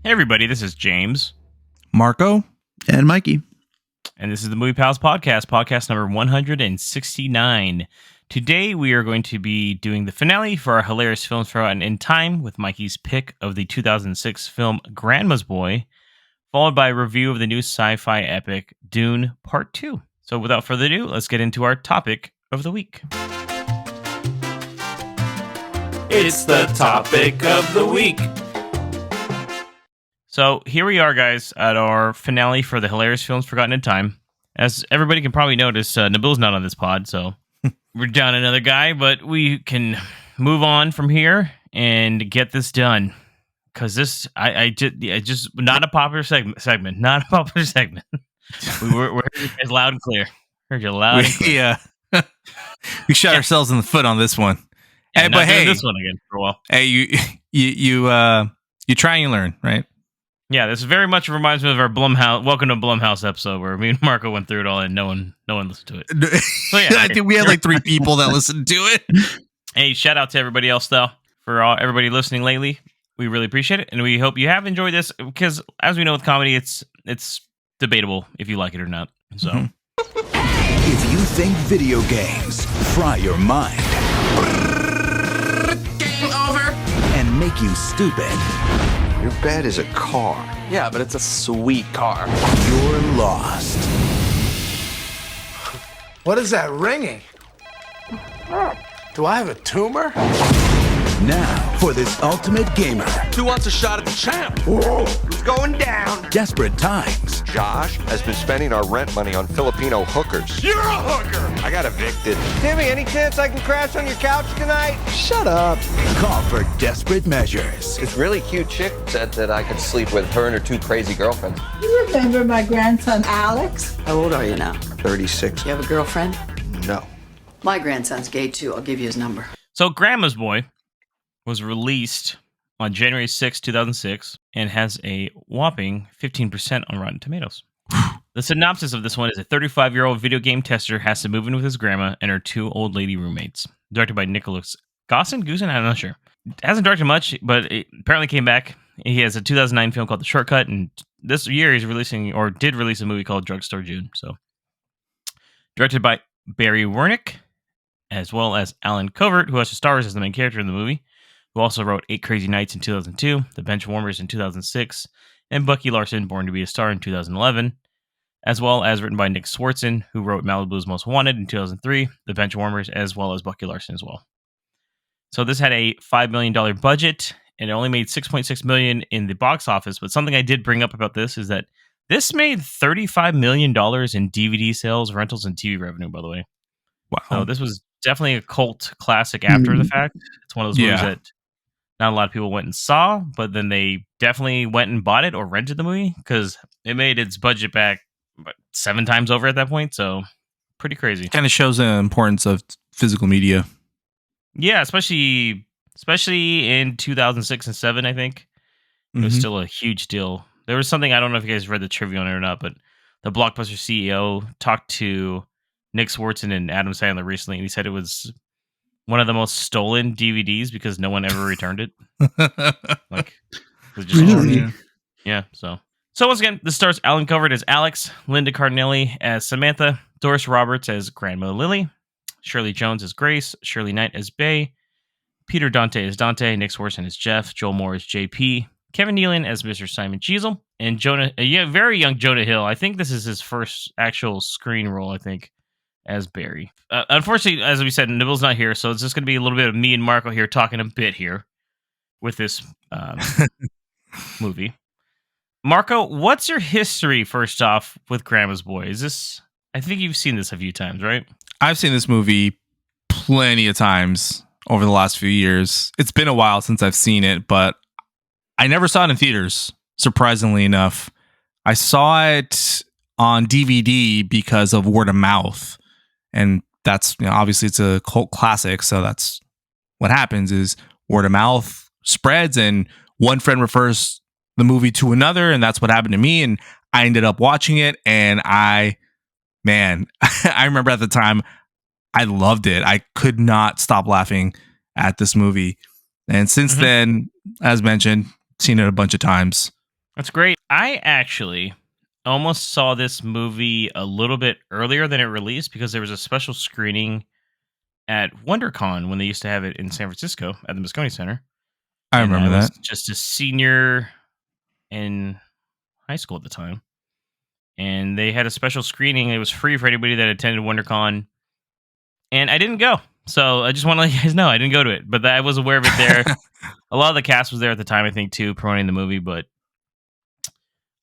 Hey everybody, this is James. Marco. And Mikey. And this is the Movie Pals podcast number 169. Today we are going to be doing the finale for our hilarious films forgotten in time with Mikey's pick of the 2006 film Grandma's Boy, followed by a review of the new sci-fi epic Dune Part 2. So without further ado, let's get into our topic of the week. It's the topic of the week. So here we are, guys, at our finale for the hilarious films forgotten in time. As everybody can probably notice, Nabil's not on this pod, so we're down another guy, but we can move on from here and get this done. Because this, I just not a popular segment, not a popular segment. We're heard you guys loud and clear. Heard you loud and clear. Yeah, we shot ourselves in the foot on this one. Yeah, but hey, this one again for a while. Hey, you try and you learn, right? Yeah, this very much reminds me of our Welcome to Blumhouse episode where me and Marco went through it all and no one listened to it. So yeah, I think we had like 3 people that listened to it. Hey, shout out to everybody else though for everybody listening lately. We really appreciate it, and we hope you have enjoyed this because, as we know with comedy, it's debatable if you like it or not. So, If you think video games fry your mind Game over. and make you stupid, Your bed is a car. Yeah, but it's a sweet car. you're lost. What is that ringing? Do I have a tumor? Now, for this ultimate gamer, Who wants a shot at the champ? It's going down. desperate times, Josh has been spending our rent money on Filipino hookers. You're a hooker. I got evicted. Timmy, any chance I can crash on your couch tonight? shut up. Call for desperate measures. This really cute chick said that I could sleep with her and her 2 crazy girlfriends. You remember my grandson Alex? How old are you now? 36. You have a girlfriend? No. My grandson's gay too. I'll give you his number. so Grandma's Boy was released on January 6, 2006, and has a whopping 15% on Rotten Tomatoes. The synopsis of this one is a 35-year-old video game tester has to move in with his grandma and her 2 old lady roommates. Directed by Nicholas Goosen? I'm not sure. Hasn't directed much, but it apparently came back. He has a 2009 film called The Shortcut, and this year he's did release a movie called Drugstore June. So, directed by Barry Wernick, as well as Alan Covert, who also stars as the main character in the movie, who also wrote 8 Crazy Nights in 2002, The Benchwarmers in 2006, and Bucky Larson, Born to be a Star in 2011, as well as written by Nick Swartzen, who wrote Malibu's Most Wanted in 2003, The Benchwarmers, as well as Bucky Larson as well. So this had a $5 million budget, and it only made $6.6 million in the box office, but something I did bring up about this is that this made $35 million in DVD sales, rentals, and TV revenue, by the way. Wow. So this was definitely a cult classic after the fact. It's one of those movies that not a lot of people went and saw, but then they definitely went and bought it or rented the movie because it made its budget back 7 times over at that point. So pretty crazy. Kind of shows the importance of physical media. Yeah, especially in 2006 and 7, I think. It was still a huge deal. There was something, I don't know if you guys read the trivia on it or not, but the Blockbuster CEO talked to Nick Swartzen and Adam Sandler recently, and he said it was one of the most stolen DVDs because no one ever returned it. Like, it was just Really? yeah. So once again, this stars Alan Covert as Alex, Linda Cardinelli as Samantha, Doris Roberts as Grandma Lily, Shirley Jones as Grace, Shirley Knight as Bay, Peter Dante as Dante, Nick Swartzen as Jeff, Joel Moore as JP, Kevin Nealon as Mr. Simon Cheezel, and very young Jonah Hill. I think this is his first actual screen role, I think, as Barry. Unfortunately, as we said, Nibble's not here, so it's just going to be a little bit of me and Marco here talking a bit here with this movie. Marco, what's your history, first off, with Grandma's Boy? I think you've seen this a few times, right? I've seen this movie plenty of times over the last few years. It's been a while since I've seen it, but I never saw it in theaters, surprisingly enough. I saw it on DVD because of word of mouth. And that's, obviously it's a cult classic. So that's what happens is word of mouth spreads and one friend refers the movie to another. And that's what happened to me. And I ended up watching it. And I remember at the time, I loved it. I could not stop laughing at this movie. And since then, as mentioned, seen it a bunch of times. That's great. I actually almost saw this movie a little bit earlier than it released because there was a special screening at WonderCon when they used to have it in San Francisco at the Moscone Center. I And I remember was that. just a senior in high school at the time. And they had a special screening. It was free for anybody that attended WonderCon. And I didn't go. So I just want to let you guys know I didn't go to it. But I was aware of it there. A lot of the cast was there at the time, I think, too, promoting the movie. But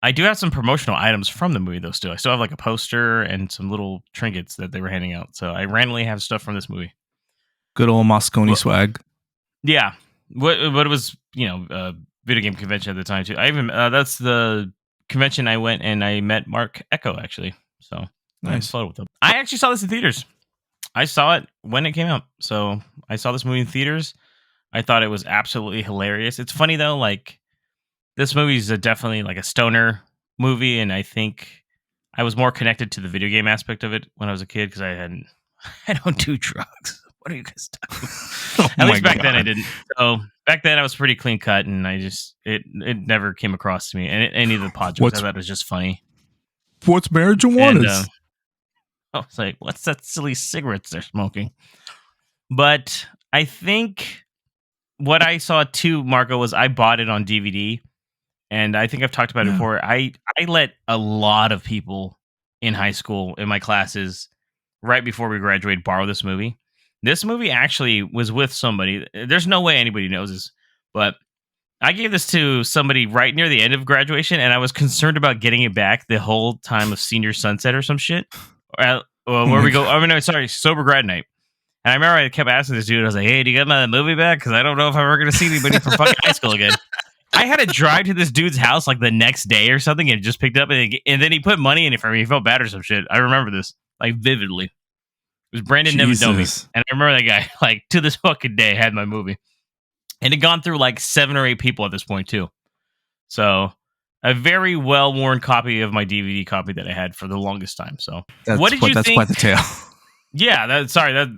I do have some promotional items from the movie, though, still. I still have like a poster and some little trinkets that they were handing out. So I randomly have stuff from this movie. Good old Moscone swag. Yeah. What it was, a video game convention at the time, too. I even, that's the convention I went and I met Mark Echo, actually. So I had Nice. photo with him. I actually saw this in theaters. I saw it when it came out. So I saw this movie in theaters. I thought it was absolutely hilarious. It's funny, though, like, this movie is definitely like a stoner movie, and I think I was more connected to the video game aspect of it when I was a kid because I don't do drugs. What are you guys talking about? At least back then I didn't. So back then I was pretty clean cut, and it never came across to me. And any of the pod jokes I thought it was just funny. What's marijuana? And I was like, what's that silly cigarettes they're smoking? But I think what I saw too, Marco, was I bought it on DVD. And I think I've talked about it before. I let a lot of people in high school, in my classes, right before we graduated, borrow this movie. This movie actually was with somebody. There's no way anybody knows this, but I gave this to somebody right near the end of graduation, and I was concerned about getting it back the whole time of senior sunset or some shit. Where we go? I mean, no, sorry, sober grad night. And I remember I kept asking this dude. I was like, "Hey, do you get my movie back? Because I don't know if I'm ever going to see anybody from fucking high school again." I had to drive to this dude's house like the next day or something and just picked up and then he put money in it for me. He felt bad or some shit. I remember this like vividly. It was Brandon Nevedomi. And I remember that guy like to this fucking day had my movie. And it gone through like 7 or 8 people at this point too. So a very well-worn copy of my DVD copy that I had for the longest time. So what did you think? That's quite the tale. Yeah,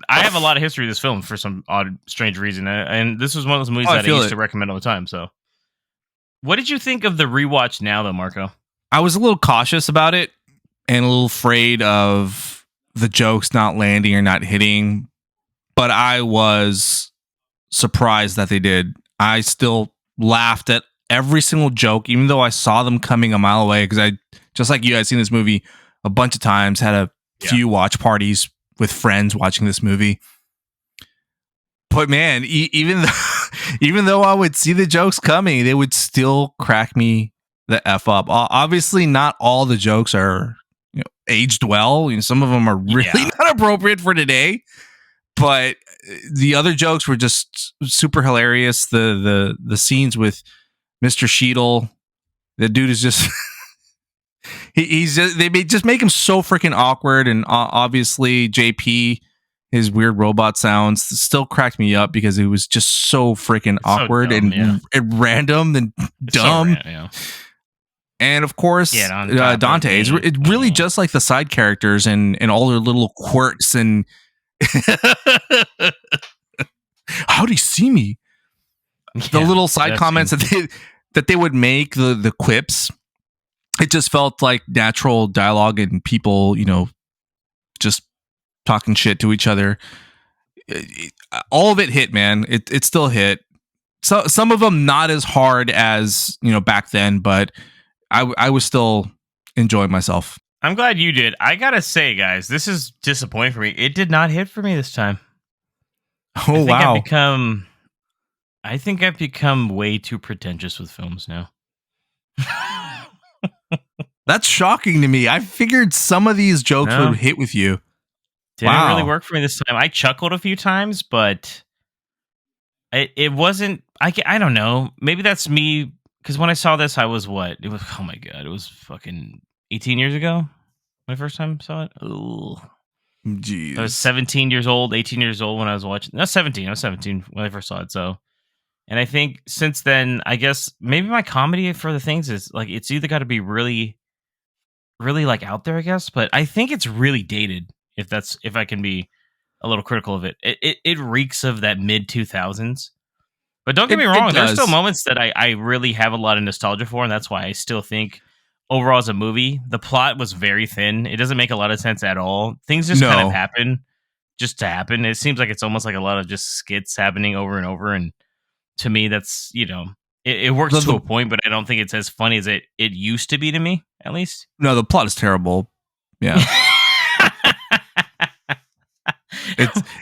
I have a lot of history of this film for some odd, strange reason. And this was one of those movies that I used to recommend all the time. So what did you think of the rewatch now, though, Marco? I was a little cautious about it and a little afraid of the jokes not landing or not hitting, but I was surprised that they did. I still laughed at every single joke, even though I saw them coming a mile away, because I, just like you, I'd seen this movie a bunch of times, had a few watch parties with friends watching this movie. But man, even though I would see the jokes coming, they would still crack me the F up. Obviously, not all the jokes are aged well. Some of them are really not appropriate for today. But the other jokes were just super hilarious. The scenes with Mr. Sheetal, the dude is just he's just, they just make him so freaking awkward. And obviously, JP. His weird robot sounds still cracked me up because it was just so freaking awkward and random and dumb. And of course, Dante. It's really just like the side characters and all their little quirks and how'd he see me? The little side comments that they would make, the quips. It just felt like natural dialogue and people, just talking shit to each other. All of it hit, man. It still hit. So some of them not as hard as back then, but I was still enjoying myself. I'm glad you did. I gotta say, guys, this is disappointing for me. It did not hit for me this time. Oh wow! I think I've become way too pretentious with films now. That's shocking to me. I figured some of these jokes would hit with you. Didn't really work for me this time. I chuckled a few times, but it wasn't. I don't know. Maybe that's me because when I saw this, I was what? It was oh my god! It was fucking 18 years ago. My first time I saw it. Ooh. Jeez. I was 17 years old, 18 years old when I was watching. No, 17. I was 17 when I first saw it. So, and I think since then, I guess maybe my comedy for the things is like it's either got to be really, really like out there, I guess. But I think it's really dated. If I can be a little critical of it, it reeks of that mid 2000s. But don't get me It wrong, there's does. still moments that I really have a lot of nostalgia for, and that's why I still think overall as a movie, the plot was very thin. It doesn't make a lot of sense at all. Things just kind of No. happen just to happen. It seems like it's almost like a lot of just skits happening over and over, and to me, that's, it works to a point, but I don't think it's as funny as it used to be to me, at least. No, the plot is terrible. Yeah.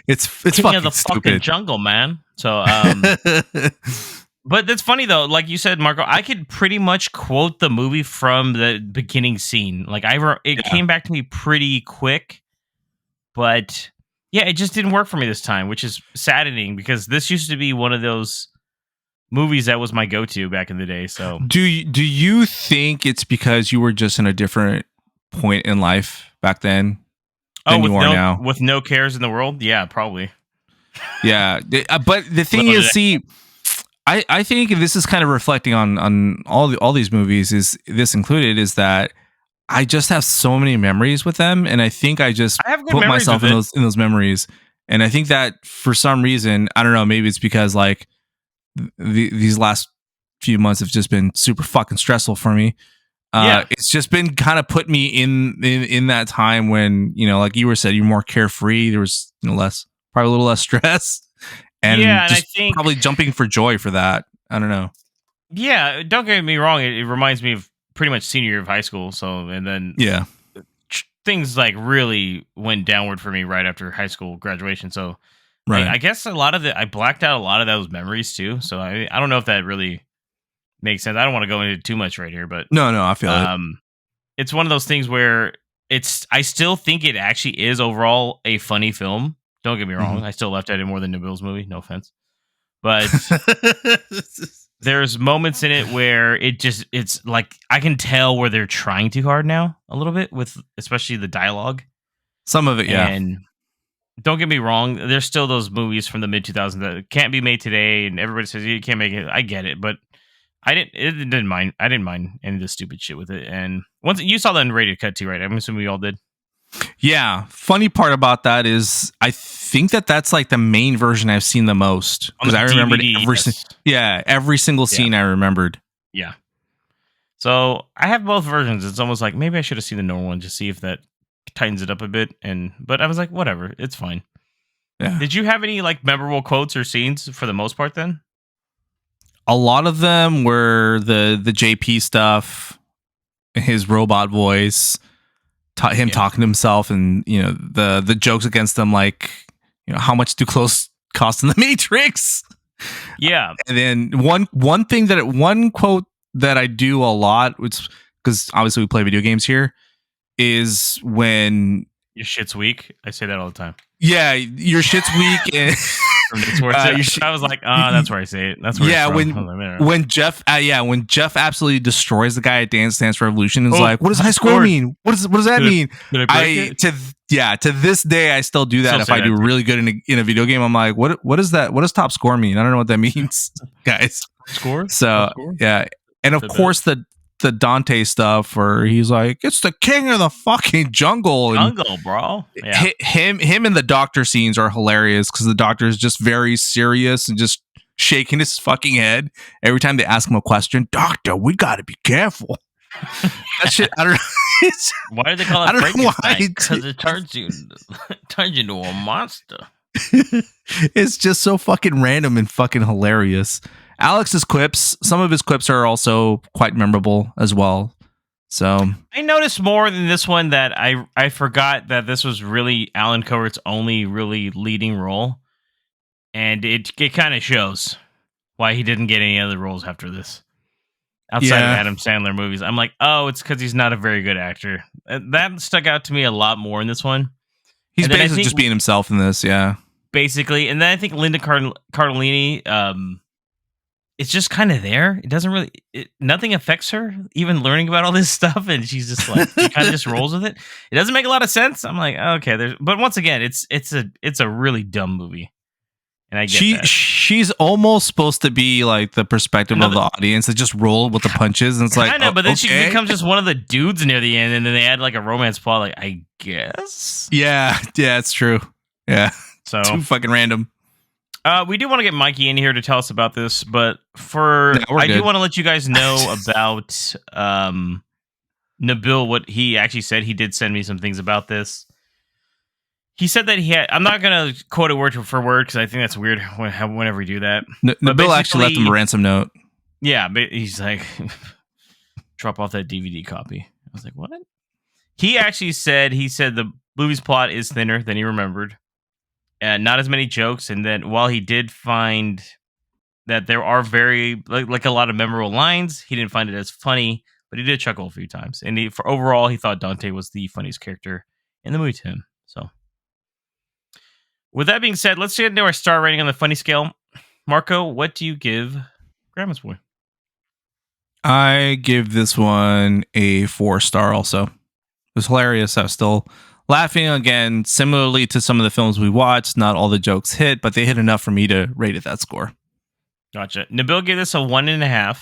it's King fucking of the fucking stupid. jungle, man. So, but that's funny though. Like you said, Marco, I could pretty much quote the movie from the beginning scene. Like it came back to me pretty quick, but yeah, it just didn't work for me this time, which is saddening because this used to be one of those movies that was my go-to back in the day. So, do you think it's because you were just in a different point in life back then than you are now? With no cares in the world? Yeah, probably. Yeah, but the thing is, see, I think this is kind of reflecting on all these movies, is this included, is that I just have so many memories with them, and I think I just put myself in those memories, and I think that for some reason, I don't know, maybe it's because like these last few months have just been super fucking stressful for me. It's just been kind of put me in that time when, like you were said, you're more carefree. There was probably a little less stress, and I think probably jumping for joy for that. I don't know. Yeah, don't get me wrong. It reminds me of pretty much senior year of high school. So, and then things like really went downward for me right after high school graduation. So, right. I guess I blacked out a lot of those memories too. So I don't know if that really makes sense. I don't want to go into too much right here, but no, I feel it. It's one of those things where I still think it actually is overall a funny film. Don't get me wrong. Mm-hmm. I still left out in more than Nabil's movie. No offense. But there's moments in it where it's like I can tell where they're trying too hard now a little bit with especially the dialogue. Some of it, yeah. And don't get me wrong, there's still those movies from the mid 2000s that can't be made today, and everybody says you can't make it. I get it, but I didn't mind any of the stupid shit with it. And once you saw that unrated cut too, right? I'm assuming we all did. Yeah. Funny part about that is I think that's like the main version I've seen the most, because I remembered every single scene I remembered. Yeah. So I have both versions. It's almost like maybe I should have seen the normal one to see if that tightens it up a bit. But I was like, whatever, it's fine. Yeah. Did you have any like memorable quotes or scenes for the most part then? A lot of them were the JP stuff, his robot voice, him talking to himself, and the jokes against them, like how much do clothes cost in the Matrix? Yeah. And then one quote that I do a lot, which because obviously we play video games here, is when your shit's weak. I say that all the time. Yeah, your shit's weak. And I was like, that's where I say it. That's where when Jeff absolutely destroys the guy at Dance Dance Revolution and is like, what does high score mean? What does that mean? To this day I still do that. If I do really good in a video game, I'm like, what is that? What does top score mean? I don't know what that means, guys. Score? So yeah, and of course the Dante stuff where he's like, it's the king of the fucking jungle, bro. Yeah. Him and the doctor scenes are hilarious because the doctor is just very serious and just shaking his fucking head every time they ask him a question. Doctor, we gotta be careful. That shit, I don't know. Why do they call it Frankenstein? Because it turns you into a monster. It's just so fucking random and fucking hilarious. Alex's quips, some of his quips are also quite memorable as well. So I noticed more than this one that I forgot that this was really Alan Covert's only really leading role, and it kind of shows why he didn't get any other roles after this outside of Adam Sandler movies. I'm like, oh, it's because he's not a very good actor. That stuck out to me a lot more in this one. He's basically just being himself in this, basically. And then I think Linda Cardellini, it's just kind of there. It doesn't really, nothing affects her, even learning about all this stuff. And she's just like, she kind of just rolls with it. It doesn't make a lot of sense. I'm like, okay, but once again, it's a really dumb movie. And I get that. She's almost supposed to be like the perspective of the audience that just roll with the punches. And it's like, I know, but then she becomes just one of the dudes near the end. And then they add like a romance plot. Like, I guess. Yeah, it's true. Yeah. So too fucking random. We do want to get Mikey in here to tell us about this, but I do want to let you guys know about Nabil, what he actually said. He did send me some things about this. He said that he had. I'm not going to quote it word for word because I think that's weird whenever we do that. Nabil actually left him a ransom note. Yeah, but he's like, drop off that DVD copy. I was like, what? He actually said, the movie's plot is thinner than he remembered. Not as many jokes. And then while he did find that there are very, like a lot of memorable lines, he didn't find it as funny, but he did chuckle a few times. And for overall, he thought Dante was the funniest character in the movie to him. So with that being said, let's get into our star rating on the funny scale. Marco, what do you give Grandma's Boy? I give this one a 4-star also. It was hilarious. I was still laughing again, similarly to some of the films we watched. Not all the jokes hit, but they hit enough for me to rate it that score. Gotcha. Nabil gave this a 1.5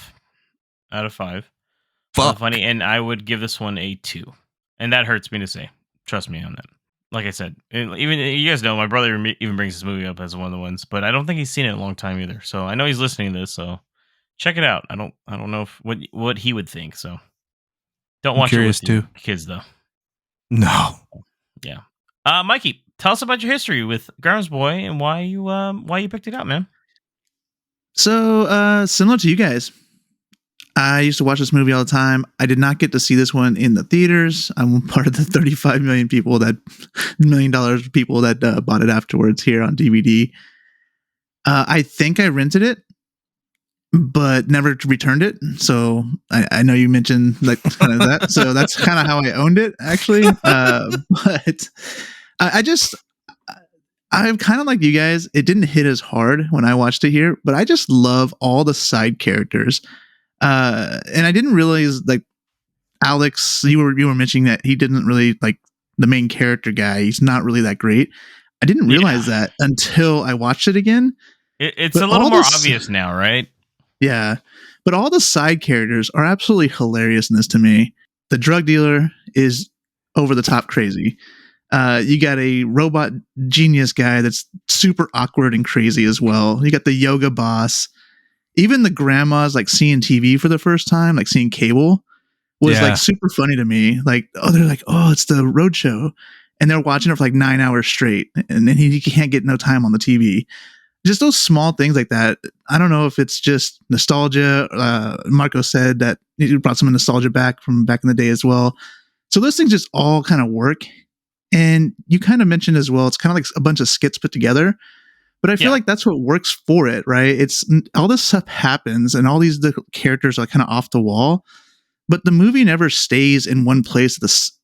out of 5. Fuck. Funny, and I would give this one a 2. And that hurts me to say. Trust me on that. Like I said, even you guys know my brother even brings this movie up as one of the ones, but I don't think he's seen it in a long time either. So I know he's listening to this, so check it out. I don't know what he would think. So don't watch it with your kids though. No. Yeah. Mikey, tell us about your history with Grandma's Boy and why you picked it up, man. So similar to you guys, I used to watch this movie all the time. I did not get to see this one in the theaters. I'm part of the 35 million people that bought it afterwards here on DVD. I think I rented it, but never returned it. So I know you mentioned like kind of that. So that's kind of how I owned it, actually. But I'm kind of like you guys. It didn't hit as hard when I watched it here, but I just love all the side characters. And I didn't realize, like, Alex, you were mentioning that he didn't really like the main character guy. He's not really that great. I didn't realize that until I watched it again. It's a little more obvious now, right? Yeah. But all the side characters are absolutely hilarious in this to me. The drug dealer is over the top crazy. You got a robot genius guy that's super awkward and crazy as well. You got the yoga boss. Even the grandmas like seeing TV for the first time, like seeing cable, was like super funny to me. Like, they're like, it's the road show. And they're watching it for like 9 hours straight. And then he can't get no time on the TV. Just those small things like that. I don't know if it's just nostalgia. Marco said that he brought some nostalgia back from back in the day as well. So those things just all kind of work. And you kind of mentioned as well, it's kind of like a bunch of skits put together. But I feel like that's what works for it, right? It's all this stuff happens and all the characters are kind of off the wall, but the movie never stays in one place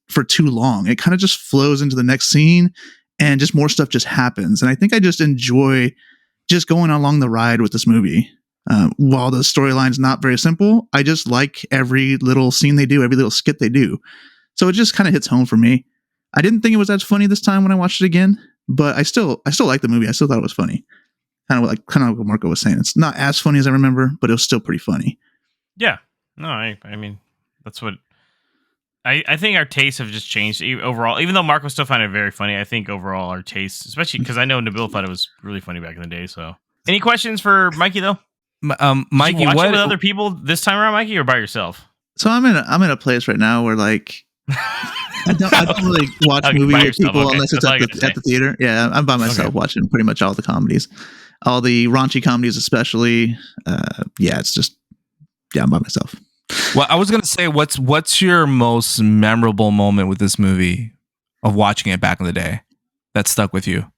for too long. It kind of just flows into the next scene and just more stuff just happens. And I think I just enjoy just going along the ride with this movie. While the storyline's not very simple, I just like every little scene they do, every little skit they do. So it just kind of hits home for me. I didn't think it was as funny this time when I watched it again. But I still like the movie. I still thought it was funny. Kind of like what Marco was saying. It's not as funny as I remember, but it was still pretty funny. Yeah. No, I mean, that's what I think our tastes have just changed overall. Even though Marco still found it very funny, I think overall our tastes, especially because I know Nabil thought it was really funny back in the day. So, any questions for Mikey though? Mikey, did you watch it with other people this time around, Mikey, or by yourself? So I'm in a place right now where like. I don't really watch movies with people unless it's at the theater. Yeah, I'm by myself watching pretty much all the comedies, all the raunchy comedies, especially. It's just I'm by myself. Well, I was gonna say, what's your most memorable moment with this movie of watching it back in the day that stuck with you?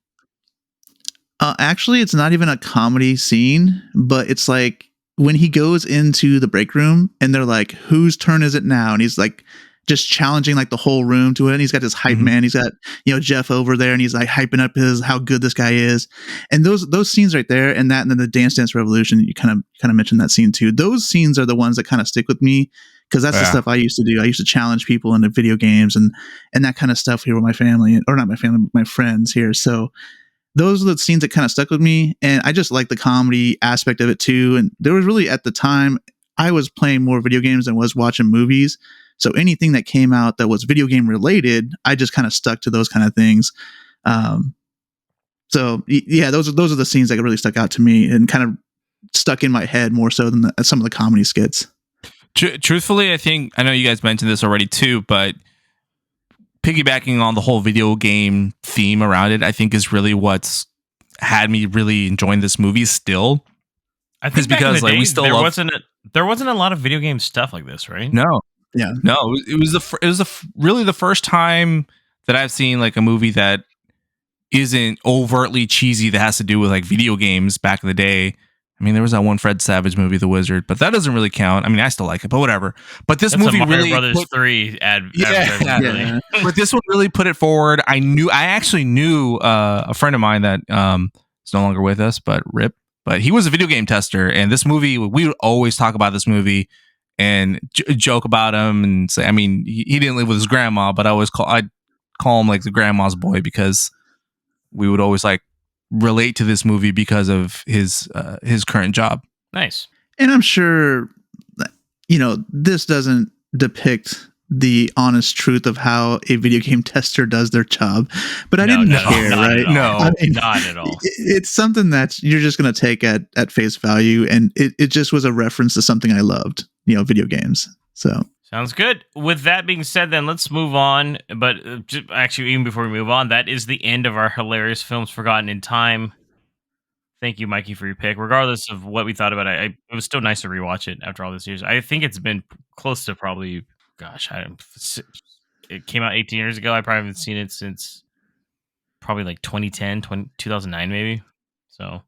Actually, it's not even a comedy scene, but it's like when he goes into the break room and they're like, "Whose turn is it now?" And he's like. Just challenging like the whole room to it. And he's got his hype man. He's got, Jeff over there and he's like hyping up how good this guy is. And those scenes right there and then the Dance Revolution, you kind of mentioned that scene too. Those scenes are the ones that kind of stick with me because that's the stuff I used to do. I used to challenge people in the video games and that kind of stuff here with my family, or not my family, but my friends here. So those are the scenes that kind of stuck with me. And I just like the comedy aspect of it too. And there was really, at the time, I was playing more video games than was watching movies. So anything that came out that was video game related, I just kind of stuck to those kind of things. So yeah, those are the scenes that really stuck out to me and kind of stuck in my head more so than some of the comedy skits. Truthfully, I know you guys mentioned this already too, but piggybacking on the whole video game theme around it, I think is really what's had me really enjoying this movie still. I think because like we still there wasn't a lot of video game stuff like this, right? No, yeah, no. It was really the first time that I've seen like a movie that isn't overtly cheesy that has to do with like video games back in the day. I mean, there was that one Fred Savage movie, The Wizard, but that doesn't really count. I mean, I still like it, but whatever. But this movie Mario really Brothers 3 yeah. But this one really put it forward. I actually knew a friend of mine that is no longer with us, but rip. But he was a video game tester, and this movie, we would always talk about this movie and joke about him and say, I mean, he didn't live with his grandma, but I'd call him like the grandma's boy because we would always like relate to this movie because of his current job. Nice. And I'm sure, this doesn't depict the honest truth of how a video game tester does their job, but I didn't care, right? No, not at all. It's something that you're just going to take at face value, and it just was a reference to something I loved, video games. So sounds good. With that being said, then let's move on. But actually, even before we move on, that is the end of our hilarious films forgotten in time. Thank you, Mikey, for your pick. Regardless of what we thought about it, it was still nice to rewatch it after all these years. I think it's been close to probably, it came out 18 years ago. I probably haven't seen it since probably like 2009 maybe. So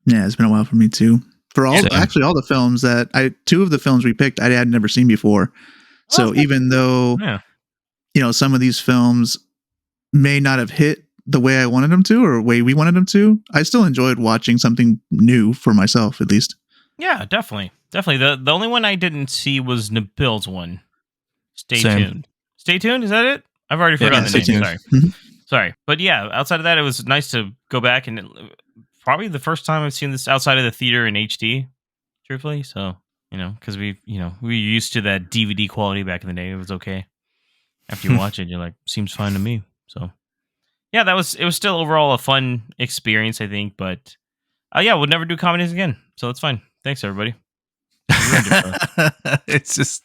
yeah, it's been a while for me too. For all the films two of the films we picked, I had never seen before. So even though, some of these films may not have hit the way I wanted them to or the way we wanted them to, I still enjoyed watching something new for myself, at least. Yeah, definitely. The only one I didn't see was Nabil's one. Stay tuned. Stay tuned? Is that it? I've already forgotten the name. Sorry. Sorry. But yeah, outside of that, it was nice to go back and probably the first time I've seen this outside of the theater in HD, truthfully. So, because we were used to that DVD quality back in the day. It was okay. After you watch it, you're like, seems fine to me. So, yeah, it was still overall a fun experience, I think. But, we'll never do comedies again. So that's fine. Thanks, everybody. It's just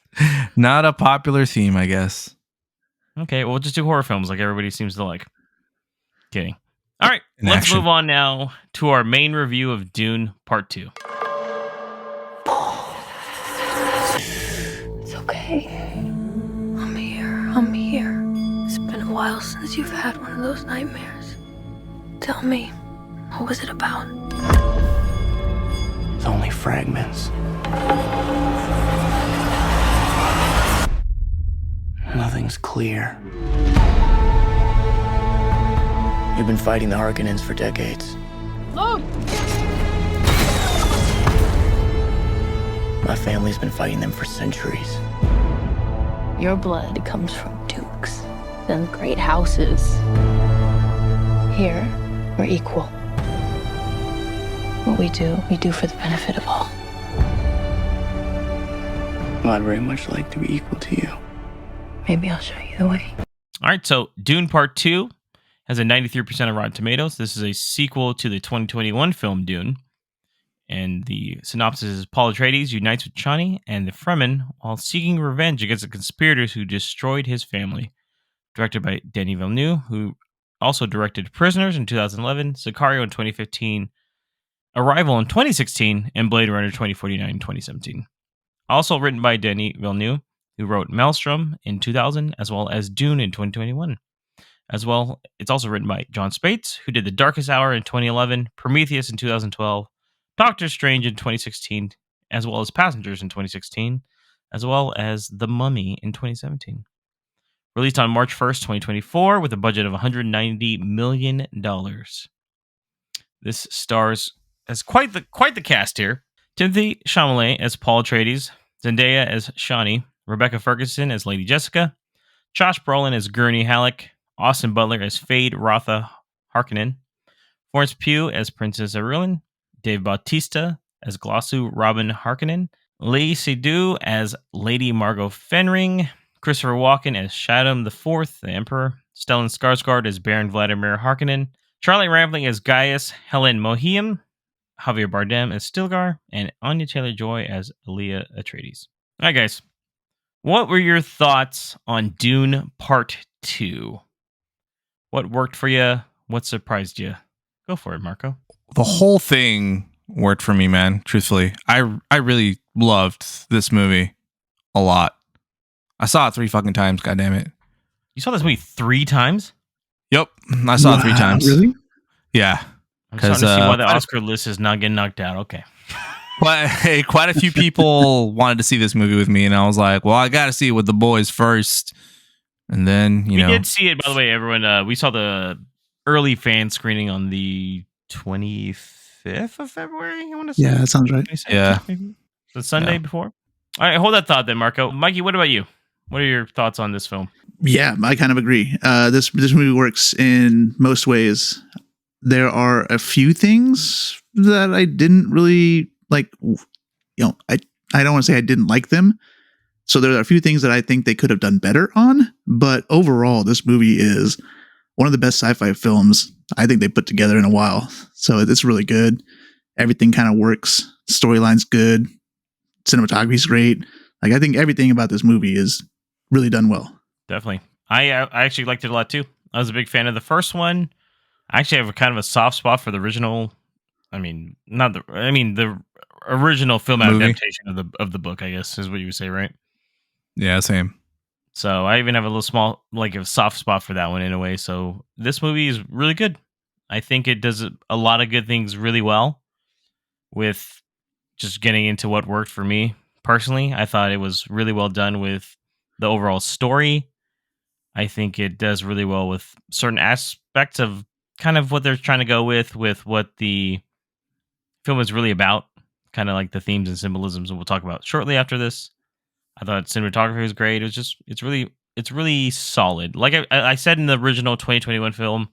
not a popular theme, I guess. Okay, we'll just do horror films like everybody seems to like. Kidding. All right, let's move on now to our main review of Dune Part 2. It's okay. I'm here. It's been a while since you've had one of those nightmares. Tell me, what was it about? It's only fragments. Nothing's clear. You've been fighting the Harkonnens for decades. Look! My family's been fighting them for centuries. Your blood comes from dukes, then great houses. Here, we're equal. What we do for the benefit of all. Well, I'd very much like to be equal to you. Maybe I'll show you the way. All right, so Dune Part 2 has a 93% of Rotten Tomatoes. This is a sequel to the 2021 film Dune. And the synopsis is Paul Atreides unites with Chani and the Fremen while seeking revenge against the conspirators who destroyed his family. Directed by Denis Villeneuve, who also directed Prisoners in 2011, Sicario in 2015, Arrival in 2016, and Blade Runner 2049 in 2017. Also written by Denis Villeneuve, who wrote Maelstrom in 2000, as well as Dune in 2021. As well, it's also written by John Spates, who did The Darkest Hour in 2011, Prometheus in 2012, Doctor Strange in 2016, as well as Passengers in 2016, as well as The Mummy in 2017. Released on March 1st, 2024, with a budget of $190 million. This stars as quite the cast here. Timothy Chalamet as Paul Atreides, Zendaya as Shani, Rebecca Ferguson as Lady Jessica, Josh Brolin as Gurney Halleck, Austin Butler as Fade Rotha Harkonnen, Florence Pugh as Princess Irulan, Dave Bautista as Glossu Robin Harkonnen, Lee Seydoux as Lady Margot Fenring, Christopher Walken as Shaddam IV, the Emperor, Stellan Skarsgård as Baron Vladimir Harkonnen, Charlie Rampling as Gaius, Helen Mohiam, Javier Bardem as Stilgar, and Anya Taylor-Joy as Aaliyah Atreides. All right, guys. What were your thoughts on Dune Part 2? What worked for you? What surprised you? Go for it, Marco. The whole thing worked for me, man. Truthfully, I really loved this movie a lot. I saw it 3 fucking times. God damn it! You saw this movie 3 times? Yep, I saw it 3 times. Really? Yeah. I'm starting to see why the Oscar list is not getting knocked out. Okay. But hey, quite a few people wanted to see this movie with me, and I was like, well, I got to see it with the boys first. And then, we did see it, by the way, everyone. We saw the early fan screening on the 25th of February, I want to say. Yeah, that sounds right. Yeah. The Sunday before. All right, hold that thought then, Marco. Mikey, what about you? What are your thoughts on this film? Yeah, I kind of agree. This movie works in most ways. There are a few things that I didn't really like. I don't want to say I didn't like them. So there are a few things that I think they could have done better on. But overall, this movie is one of the best sci-fi films I think they put together in a while. So it's really good. Everything kind of works. Storyline's good. Cinematography's great. Like, I think everything about this movie is really done well. Definitely. I actually liked it a lot too. I was a big fan of the first one. I actually have a kind of a soft spot for the original. The original film adaptation of the book, I guess, is what you would say, right? Yeah, same. So I even have a little small, like a soft spot for that one in a way. So this movie is really good. I think it does a lot of good things really well with just getting into what worked for me personally. I thought it was really well done with the overall story. I think it does really well with certain aspects of kind of what they're trying to go with what the film is really about, kind of like the themes and symbolisms that we'll talk about shortly after this. I thought cinematography was great. It's really solid. Like I said in the original 2021 film,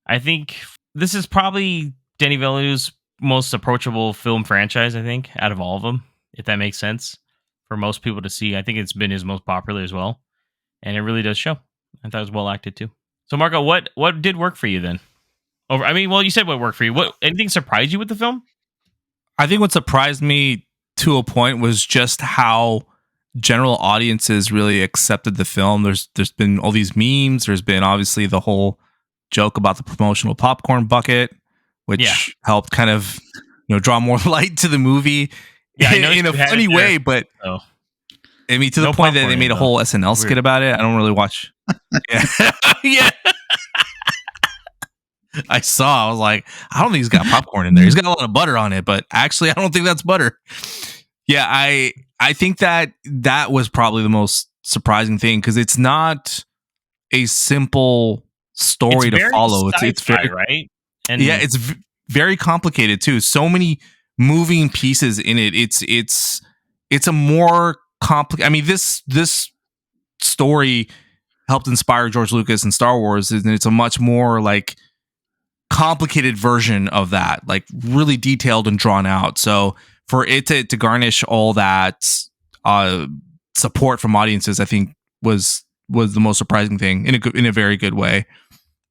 I think this is probably Denis Villeneuve's most approachable film franchise, I think, out of all of them, if that makes sense for most people to see. I think it's been his most popular as well, and it really does show. I thought it was well acted too. So, Marco, what did work for you then? You said what worked for you. What anything surprised you with the film? I think what surprised me to a point was just how general audiences really accepted the film. There's been all these memes. There's been obviously the whole joke about the promotional popcorn bucket, which helped kind of draw more light to the movie in a funny way. But I mean, to the point that they made a whole SNL skit about it. I don't really watch. Yeah. I was like, I don't think he's got popcorn in there. He's got a lot of butter on it, but actually, I don't think that's butter. Yeah, I think that was probably the most surprising thing because it's not a simple story to follow. It's very right, and it's very complicated too. So many moving pieces in it. It's a more complicated. I mean, this story helped inspire George Lucas and Star Wars, and it's a much more like complicated version of that, like really detailed and drawn out. So for it to garnish all that support from audiences, I think was the most surprising thing in a very good way.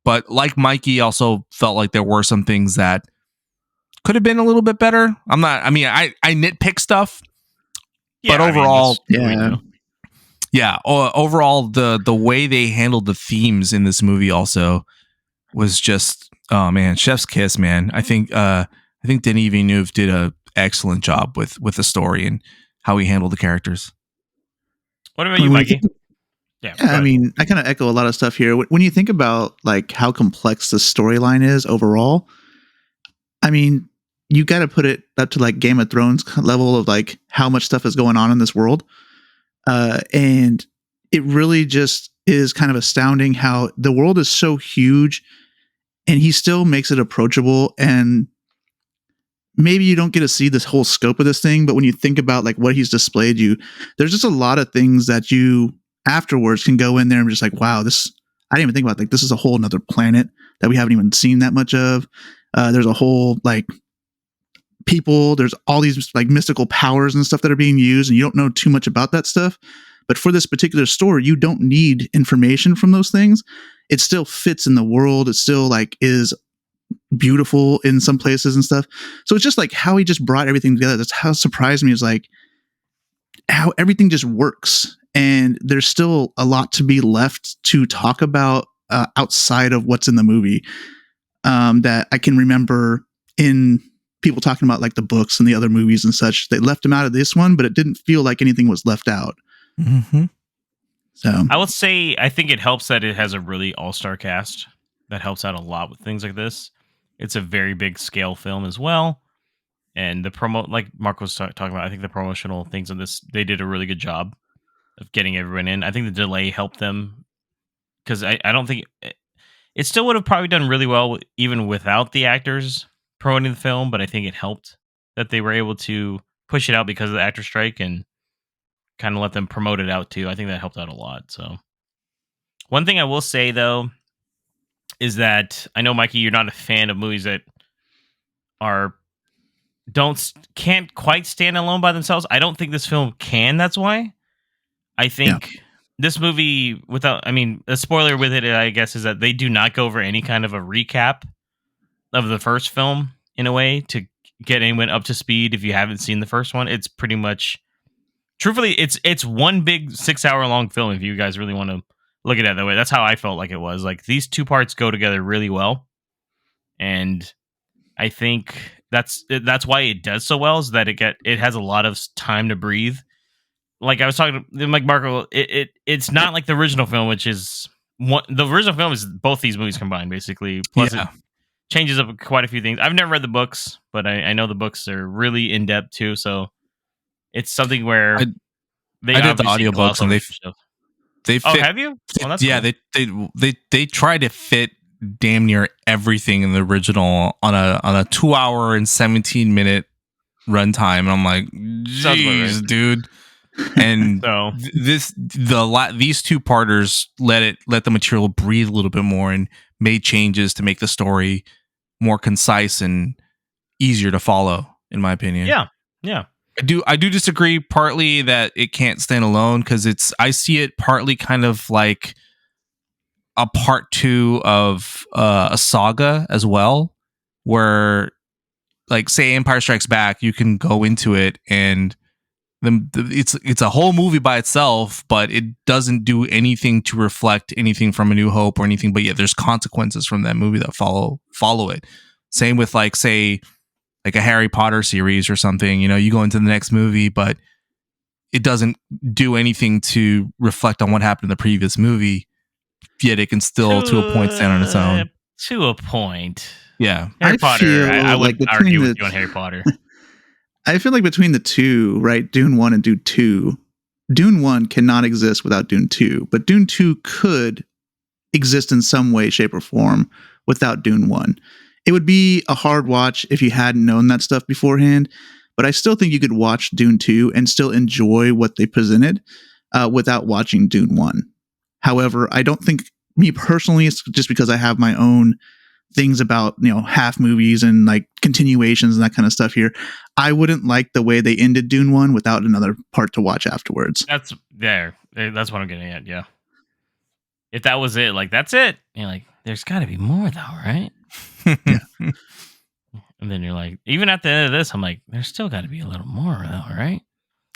But like Mikey, also felt like there were some things that could have been a little bit better. I nitpick stuff, but overall, overall the way they handled the themes in this movie also was just, oh man, chef's kiss, man. I think Denis Villeneuve did a excellent job with the story and how he handled the characters. What about you, Mikey? Yeah, I mean, I kind of echo a lot of stuff here. When you think about like how complex the storyline is overall, I mean, you got to put it up to like Game of Thrones level of like how much stuff is going on in this world. And it really just is kind of astounding how the world is so huge and he still makes it approachable. And maybe you don't get to see this whole scope of this thing, but when you think about like what he's displayed you, there's just a lot of things that you afterwards can go in there and just like, wow, I didn't even think about, like, this is a whole nother planet that we haven't even seen that much of. There's a whole like people, there's all these like mystical powers and stuff that are being used, and you don't know too much about that stuff. But for this particular story, you don't need information from those things. It still fits in the world. It still like is beautiful in some places and stuff. So it's just like how he just brought everything together. That's how it surprised me, is like how everything just works. And there's still a lot to be left to talk about outside of what's in the movie, that I can remember in people talking about like the books and the other movies and such. They left him out of this one, but it didn't feel like anything was left out. Mm-hmm. So I would say I think it helps that it has a really all-star cast. That helps out a lot with things like this. It's a very big scale film as well. And the promo, like Mark was talking about, I think the promotional things on this, they did a really good job of getting everyone in. I think the delay helped them, because I don't think it still would have probably done really well even without the actors promoting the film, but I think it helped that they were able to push it out because of the actor strike and kind of let them promote it out too. I think that helped out a lot. So one thing I will say though is that I know, Mikey, you're not a fan of movies that can't quite stand alone by themselves. I don't think this film can. That's why I think this movie, a spoiler with it, I guess, is that they do not go over any kind of a recap of the first film in a way to get anyone up to speed. If you haven't seen the first one, it's pretty much, truthfully, it's one big 6-hour long film. If you guys really want to look at it that way, that's how I felt like it was. Like, these two parts go together really well, and I think that's why it does so well, is that it has a lot of time to breathe. Like I was talking to Mike Marco, it's not like the original film, which is the original film is both these movies combined, basically. Plus, it changes up quite a few things. I've never read the books, but I know the books are really in depth too. So it's something where I did the audiobooks, and they fit. Oh, have you? Oh, that's cool. They try to fit damn near everything in the original on a 2-hour and 17-minute runtime, and I'm like, jeez, dude. And so these two parters let the material breathe a little bit more and made changes to make the story more concise and easier to follow, in my opinion. Yeah. I do disagree partly that it can't stand alone, because I see it partly kind of like a part 2 of a saga as well, where, like, say Empire Strikes Back, you can go into it and it's a whole movie by itself, but it doesn't do anything to reflect anything from A New Hope or anything, but yet there's consequences from that movie that follow it. Same with, like, say, like a Harry Potter series or something. You go into the next movie, but it doesn't do anything to reflect on what happened in the previous movie, yet it can still to a point stand on its own. To a point. Yeah. Harry Potter, I like would argue with you on Harry Potter. I feel like between the two, right, Dune 1 and Dune 2, Dune 1 cannot exist without Dune 2, but Dune 2 could exist in some way, shape, or form without Dune 1. It would be a hard watch if you hadn't known that stuff beforehand, but I still think you could watch Dune 2 and still enjoy what they presented without watching Dune 1. However, I don't think, me personally, it's just because I have my own things about, half movies and like continuations and that kind of stuff here. I wouldn't like the way they ended Dune 1 without another part to watch afterwards. That's what I'm getting at. Yeah. If that was it, like, that's it. You're like, there's got to be more though, right? Yeah. And then you're like, even at the end of this, I'm like, there's still got to be a little more though, right?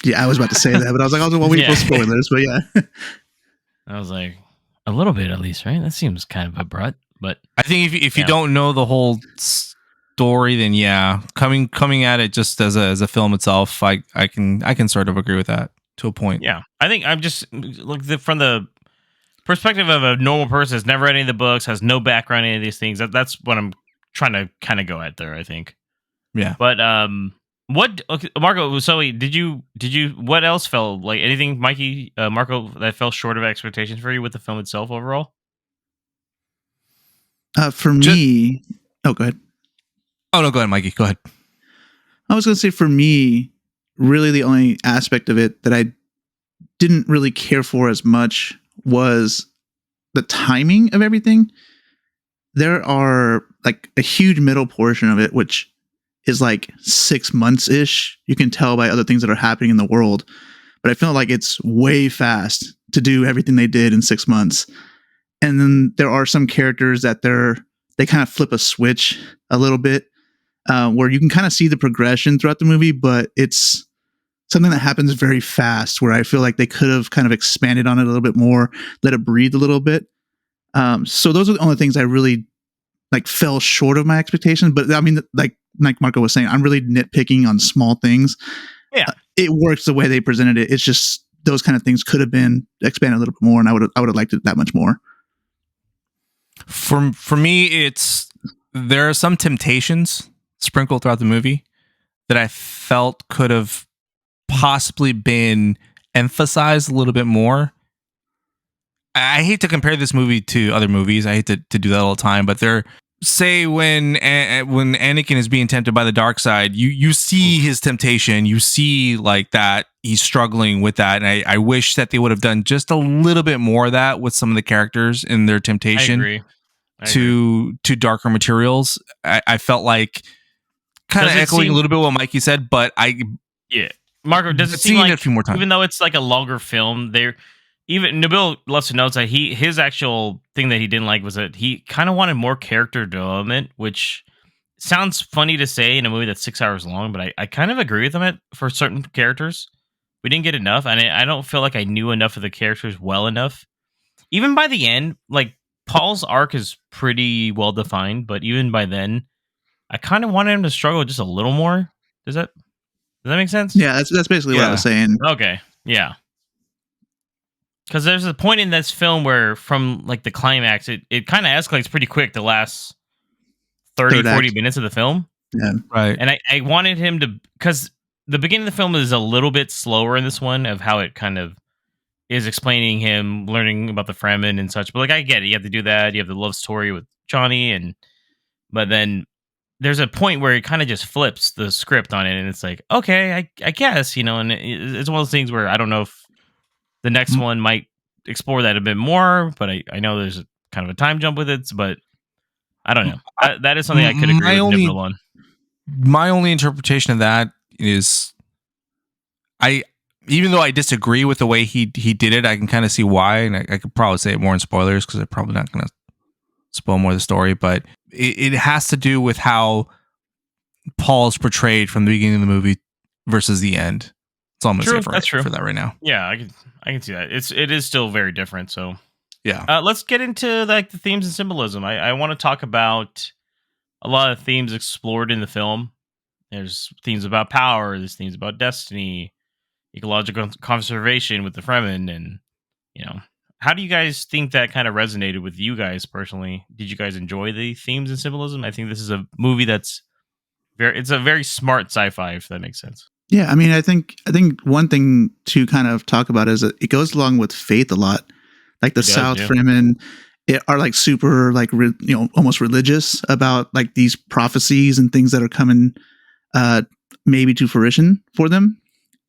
Yeah, I was about to say that, but I was like, I was waiting for spoilers, but yeah. I was like, a little bit at least, right? That seems kind of abrupt, but I think if you don't know the whole story, then yeah, coming at it just as a film itself, I can sort of agree with that to a point. Yeah, I think I'm just from the perspective of a normal person who's never read any of the books, has no background in any of these things. That's what I'm trying to kind of go at there, I think. Yeah. But Marco, so did you what else fell, like, anything, Mikey, Marco, that fell short of expectations for you with the film itself overall? For me, go ahead. Oh no, go ahead, Mikey. Go ahead. I was going to say, for me, really the only aspect of it that I didn't really care for as much was the timing of everything. There are like a huge middle portion of it, which is like 6 months ish. You can tell by other things that are happening in the world, but I feel like it's way fast to do everything they did in 6 months. And then there are some characters that they kind of flip a switch a little bit, where you can kind of see the progression throughout the movie, but it's something that happens very fast. Where I feel like they could have kind of expanded on it a little bit more, let it breathe a little bit. So those are the only things I really like fell short of my expectations. But I mean, like Marco was saying, I'm really nitpicking on small things. Yeah, it works the way they presented it. It's just those kind of things could have been expanded a little bit more, and I would have liked it that much more. For me, there are some temptations sprinkled throughout the movie that I felt could have possibly been emphasized a little bit more. I hate to compare this movie to other movies. I hate to do that all the time, but say when Anakin is being tempted by the dark side, you see his temptation, you see like that he's struggling with that, and I wish that they would have done just a little bit more of that with some of the characters in their temptation. I agree. To darker materials. I felt like kind of echoing a little bit what Mikey said, but Marco, does it seem like a few more times, even though it's like a longer film, even Nabil loves to note that his actual thing that he didn't like was that he kind of wanted more character development, which sounds funny to say in a movie that's 6 hours long, but I kind of agree with him for certain characters. We didn't get enough, and I don't feel like I knew enough of the characters well enough. Even by the end, like Paul's arc is pretty well defined, but even by then, I kind of wanted him to struggle just a little more. Does that make sense? Yeah, that's basically what I was saying. Okay, yeah. Because there's a point in this film where from like the climax, it kind of escalates pretty quick the last 30, 40 minutes of the film. Yeah. Right. And I wanted him to, because the beginning of the film is a little bit slower in this one of how it kind of is explaining him learning about the Fremen and such. But like, I get it. You have to do that. You have the love story with Johnny. But then there's a point where it kind of just flips the script on it. And it's like, okay, I guess, and it's one of those things where I don't know if the next one might explore that a bit more, but I know there's kind of a time jump with it, but I don't know. That is something I could agree with Nabil on. My only interpretation of that is even though I disagree with the way he did it, I can kind of see why, and I could probably say it more in spoilers because I'm probably not going to spoil more of the story, but it has to do with how Paul's portrayed from the beginning of the movie versus the end. That's all I'm going to say for that right now. Yeah, I can see that. It is still very different. So yeah, let's get into like the themes and symbolism. I want to talk about a lot of themes explored in the film. There's themes about power. There's themes about destiny, ecological conservation with the Fremen, and how do you guys think that kind of resonated with you guys personally? Did you guys enjoy the themes and symbolism? I think this is a movie it's a very smart sci-fi, if that makes sense. Yeah, I mean, I think one thing to kind of talk about is that it goes along with faith a lot. Like the South Fremen are like super like almost religious about like these prophecies and things that are coming maybe to fruition for them,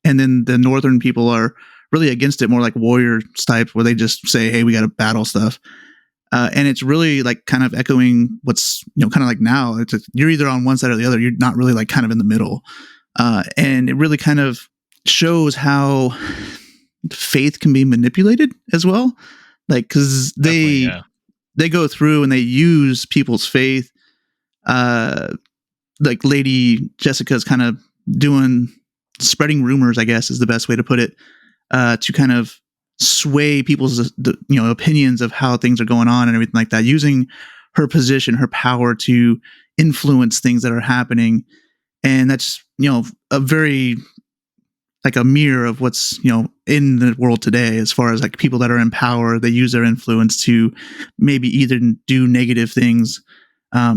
and then the Northern people are really against it, more like warrior type, where they just say, "Hey, we got to battle stuff." And it's really like kind of echoing what's kind of like now. It's you're either on one side or the other. You're not really like kind of in the middle. And it really kind of shows how faith can be manipulated as well. Like, because they go through and they use people's faith. Like Lady Jessica's kind of spreading rumors, I guess is the best way to put it, to kind of sway people's opinions of how things are going on and everything like that, using her position, her power to influence things that are happening. And that's, a very like a mirror of what's, in the world today, as far as like people that are in power, they use their influence to maybe either do negative things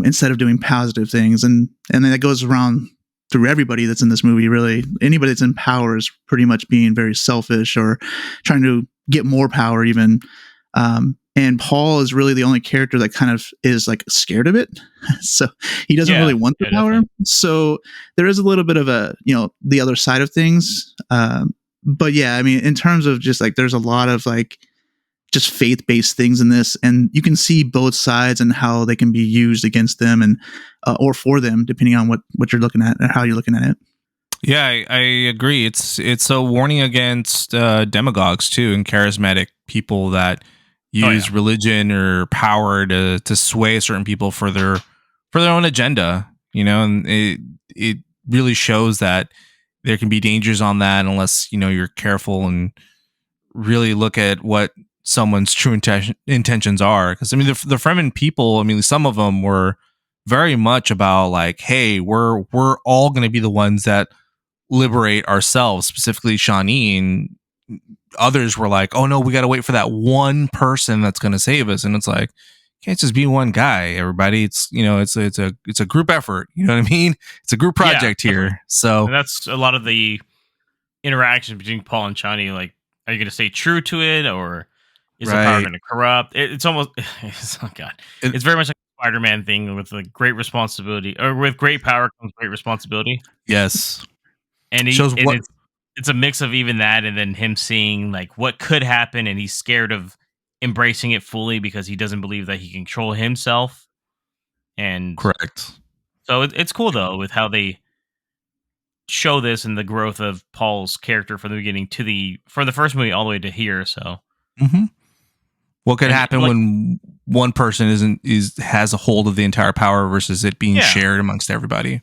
instead of doing positive things. And then that goes around through everybody that's in this movie, really. Anybody that's in power is pretty much being very selfish or trying to get more power even. And Paul is really the only character that kind of is like scared of it. So he doesn't really want the power. Definitely. So there is a little bit of the other side of things. But yeah, I mean, in terms of just like, there's a lot of like just faith-based things in this, and you can see both sides and how they can be used against them and, or for them, depending on what you're looking at and how you're looking at it. Yeah, I agree. It's a warning against demagogues too, and charismatic people that use religion or power to sway certain people for their for their own agenda, and it really shows that there can be dangers on that unless you're careful and really look at what someone's true intentions are. Because I mean, the Fremen people, I mean, some of them were very much about like, hey, we're all going to be the ones that liberate ourselves, specifically Shawnee, and others were like, oh no, we got to wait for that one person that's going to save us. And it's like, can't just be one guy, everybody. It's it's a group effort. You know what I mean? It's a group project here. So and that's a lot of the interaction between Paul and Chani. Like, are you going to stay true to it, or is the power going to corrupt? It's almost, oh god, it's very much like a Spider-Man thing with a great responsibility, or with great power comes great responsibility. Yes, and it's a mix of even that, and then him seeing like what could happen, and he's scared of embracing it fully because he doesn't believe that he can control himself. And correct. So it's cool though with how they show this and the growth of Paul's character from the beginning from the first movie all the way to here. So what could happen when one person has a hold of the entire power versus it being shared amongst everybody?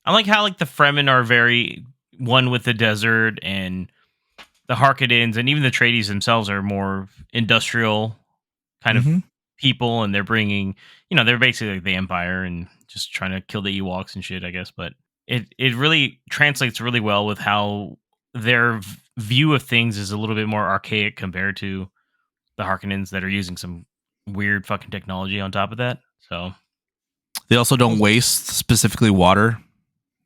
I like how like the Fremen are very one with the desert, and the Harkonnens and even the Atreides themselves are more industrial kind of people, and they're bringing, they're basically like the Empire and just trying to kill the Ewoks and shit, I guess. But it really translates really well with how their view of things is a little bit more archaic compared to the Harkonnens that are using some weird fucking technology on top of that. So they also don't waste specifically water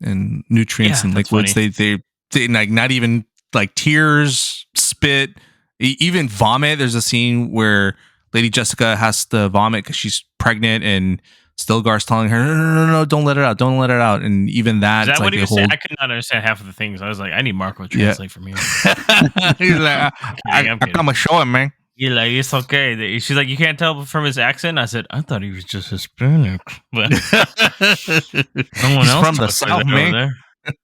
and nutrients and liquids. They like not even like tears, spit, even vomit. There's a scene where Lady Jessica has to vomit because she's pregnant, and Stilgar's telling her, no, don't let it out, don't let it out. And even that, is that what he was saying? I could not understand half of the things. I was like, I need Marco to translate for me. He's like, I come and show him, man. You're like, it's okay. She's like, you can't tell from his accent. I said, I thought he was just Hispanic. But someone else from the south, man.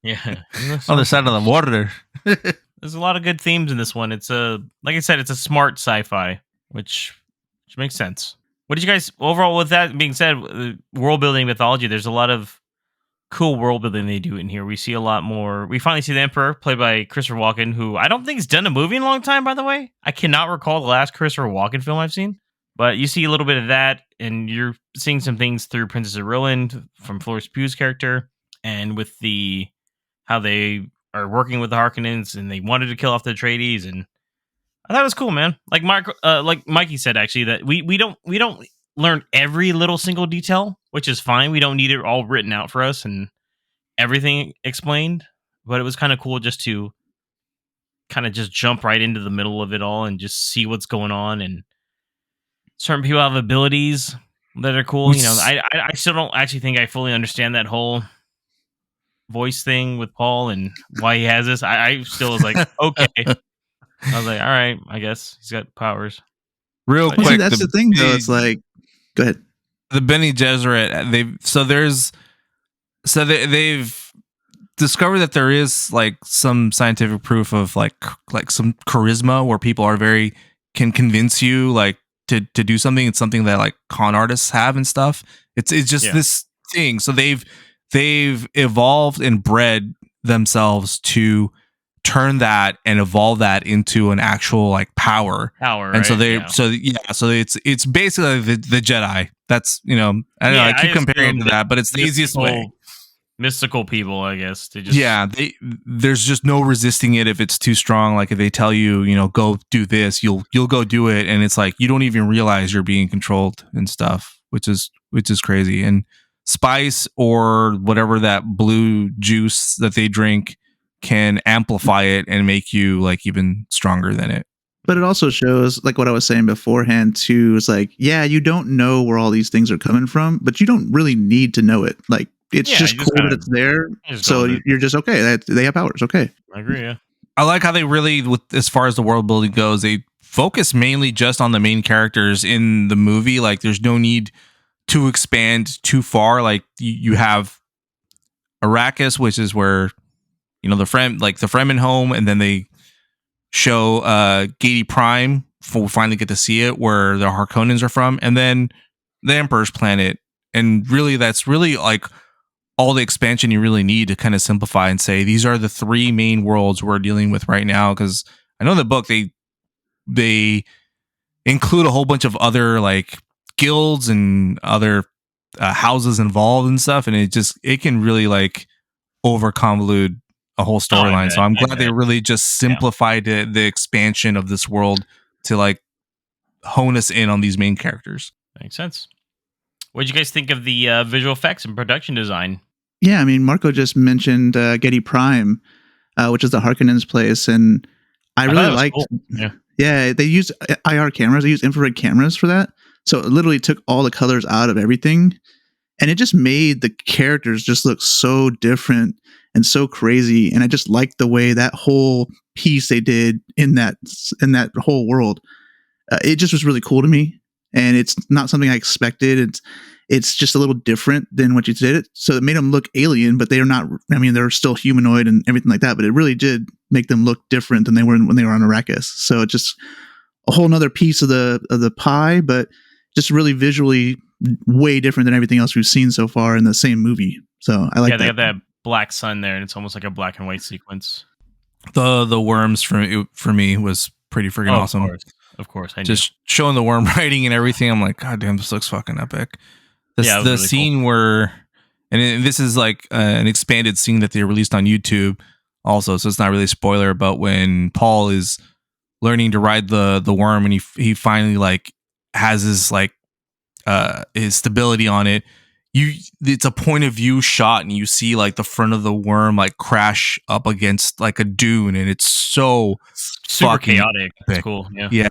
Yeah, other side of the water. There's a lot of good themes in this one. It's like I said, it's a smart sci-fi, which makes sense. What did you guys overall? With that being said, world building, mythology. There's a lot of cool world building they do in here. We see a lot more. We finally see the Emperor, played by Christopher Walken, who I don't think has done a movie in a long time. By the way, I cannot recall the last Christopher Walken film I've seen. But you see a little bit of that, and you're seeing some things through Princess Irulan from Florence Pugh's character, and with how they are working with the Harkonnens, and they wanted to kill off the Atreides, and I thought it was cool, man. Like like Mikey said, actually, that we don't learn every little single detail, which is fine. We don't need it all written out for us and everything explained. But it was kind of cool just to kind of just jump right into the middle of it all and just see what's going on. And certain people have abilities that are cool. I still don't actually think I fully understand that whole voice thing with Paul and why he has this. I still was like, okay. I was like, all right, I guess he's got powers. Real quick, that's the thing, though. It's like, go ahead. The Bene Gesserit, they've discovered that there is like some scientific proof of like some charisma where people can convince you like to do something. It's something that like con artists have and stuff. It's just this thing. So they've evolved and bred themselves to turn that and evolve that into an actual like power, and right? So it's basically the Jedi. That's I don't know, I keep comparing to that, but it's the easiest way. Mystical people, I guess. There's just no resisting it if it's too strong. Like if they tell you, go do this, you'll go do it, and it's like you don't even realize you're being controlled and stuff, which is crazy. And spice or whatever that blue juice that they drink can amplify it and make you like even stronger than it. But it also shows, like what I was saying beforehand too, is like, yeah, you don't know where all these things are coming from, but you don't really need to know it. Like it's just cool that it's there. So you're just okay. They have powers. Okay. I agree. Yeah. I like how they really, with as far as the world building goes, they focus mainly just on the main characters in the movie. Like there's no need to expand too far. Like you have Arrakis, which is where the Fremen home, and then they show Gady Prime. We finally get to see it, where the Harkonnens are from, and then the Emperor's planet, And really, that's really like all the expansion you really need to kind of simplify and say these are the three main worlds we're dealing with right now. Because I know in the book they include a whole bunch of other like guilds and other houses involved and stuff, and it can really like over convolute a whole storyline. So I'm glad they really just simplified the expansion of this world to like hone us in on these main characters. Makes sense. What did you guys think of the visual effects and production design? Yeah, I mean, Marco just mentioned Getty Prime, which is the Harkonnen's place, and I really liked. Cool. Yeah, they use IR cameras. They use infrared cameras for that, so it literally took all the colors out of everything, and it just made the characters just look so different and so crazy. And I just liked the way that whole piece they did in that whole world. It just was really cool to me, and it's not something I expected. It's just a little different than what you did. So it made them look alien, but they are not. I mean, they're still humanoid and everything like that. But it really did make them look different than they were when they were on Arrakis. So it's just a whole nother piece of the pie, but just really visually way different than everything else we've seen so far in the same movie. So I like that. They have that black sun there, and it's almost like a black and white sequence. The worms for me was pretty freaking awesome. Of course, I just showing the worm writing and everything. I'm like, God damn, this looks fucking epic. The really scene cool. where, and this is like an expanded scene that they released on YouTube also, so it's not really a spoiler, but when Paul is learning to ride the worm and he finally like has his like his stability on it, it's a point of view shot and you see like the front of the worm like crash up against like a dune, and it's so super chaotic. Epic. It's cool. Yeah,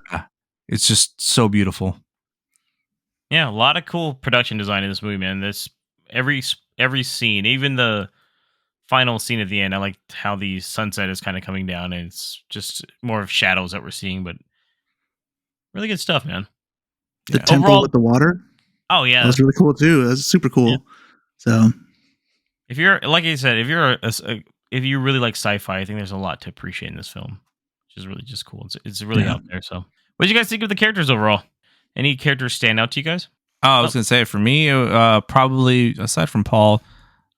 it's just so beautiful. Yeah, a lot of cool production design in this movie, man. This every scene, even the final scene at the end, I like how the sunset is kind of coming down, and it's just more of shadows that we're seeing, but really good stuff, man. The temple overall, with the water. Oh yeah, that was really cool too. That was super cool. Yeah. So, if you're like I said, if you really like sci-fi, I think there's a lot to appreciate in this film, which is really just cool. It's really out there. So, what did you guys think of the characters overall? Any characters stand out to you guys? Oh, I was gonna say for me, probably aside from Paul,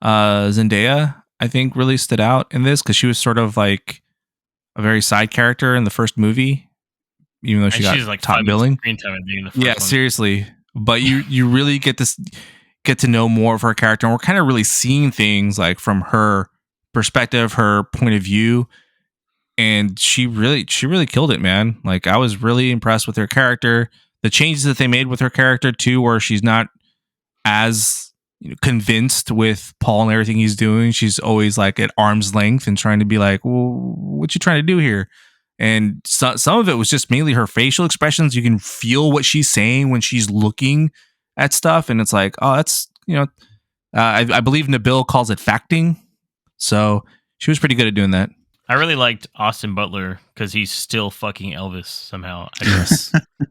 Zendaya, I think really stood out in this because she was sort of like a very side character in the first movie, even though she's like top billing. Screen time in the first one. Seriously. But you really get to know more of her character, and we're kind of really seeing things like from her perspective, her point of view, and she really killed it, man. Like I was really impressed with her character. The changes that they made with her character too, where she's not as convinced with Paul and everything he's doing. She's always like at arm's length and trying to be like, well, what you trying to do here? And some of it was just mainly her facial expressions. You can feel what she's saying when she's looking at stuff. And it's like, oh, that's, I believe Nabil calls it facting. So she was pretty good at doing that. I really liked Austin Butler because he's still fucking Elvis somehow.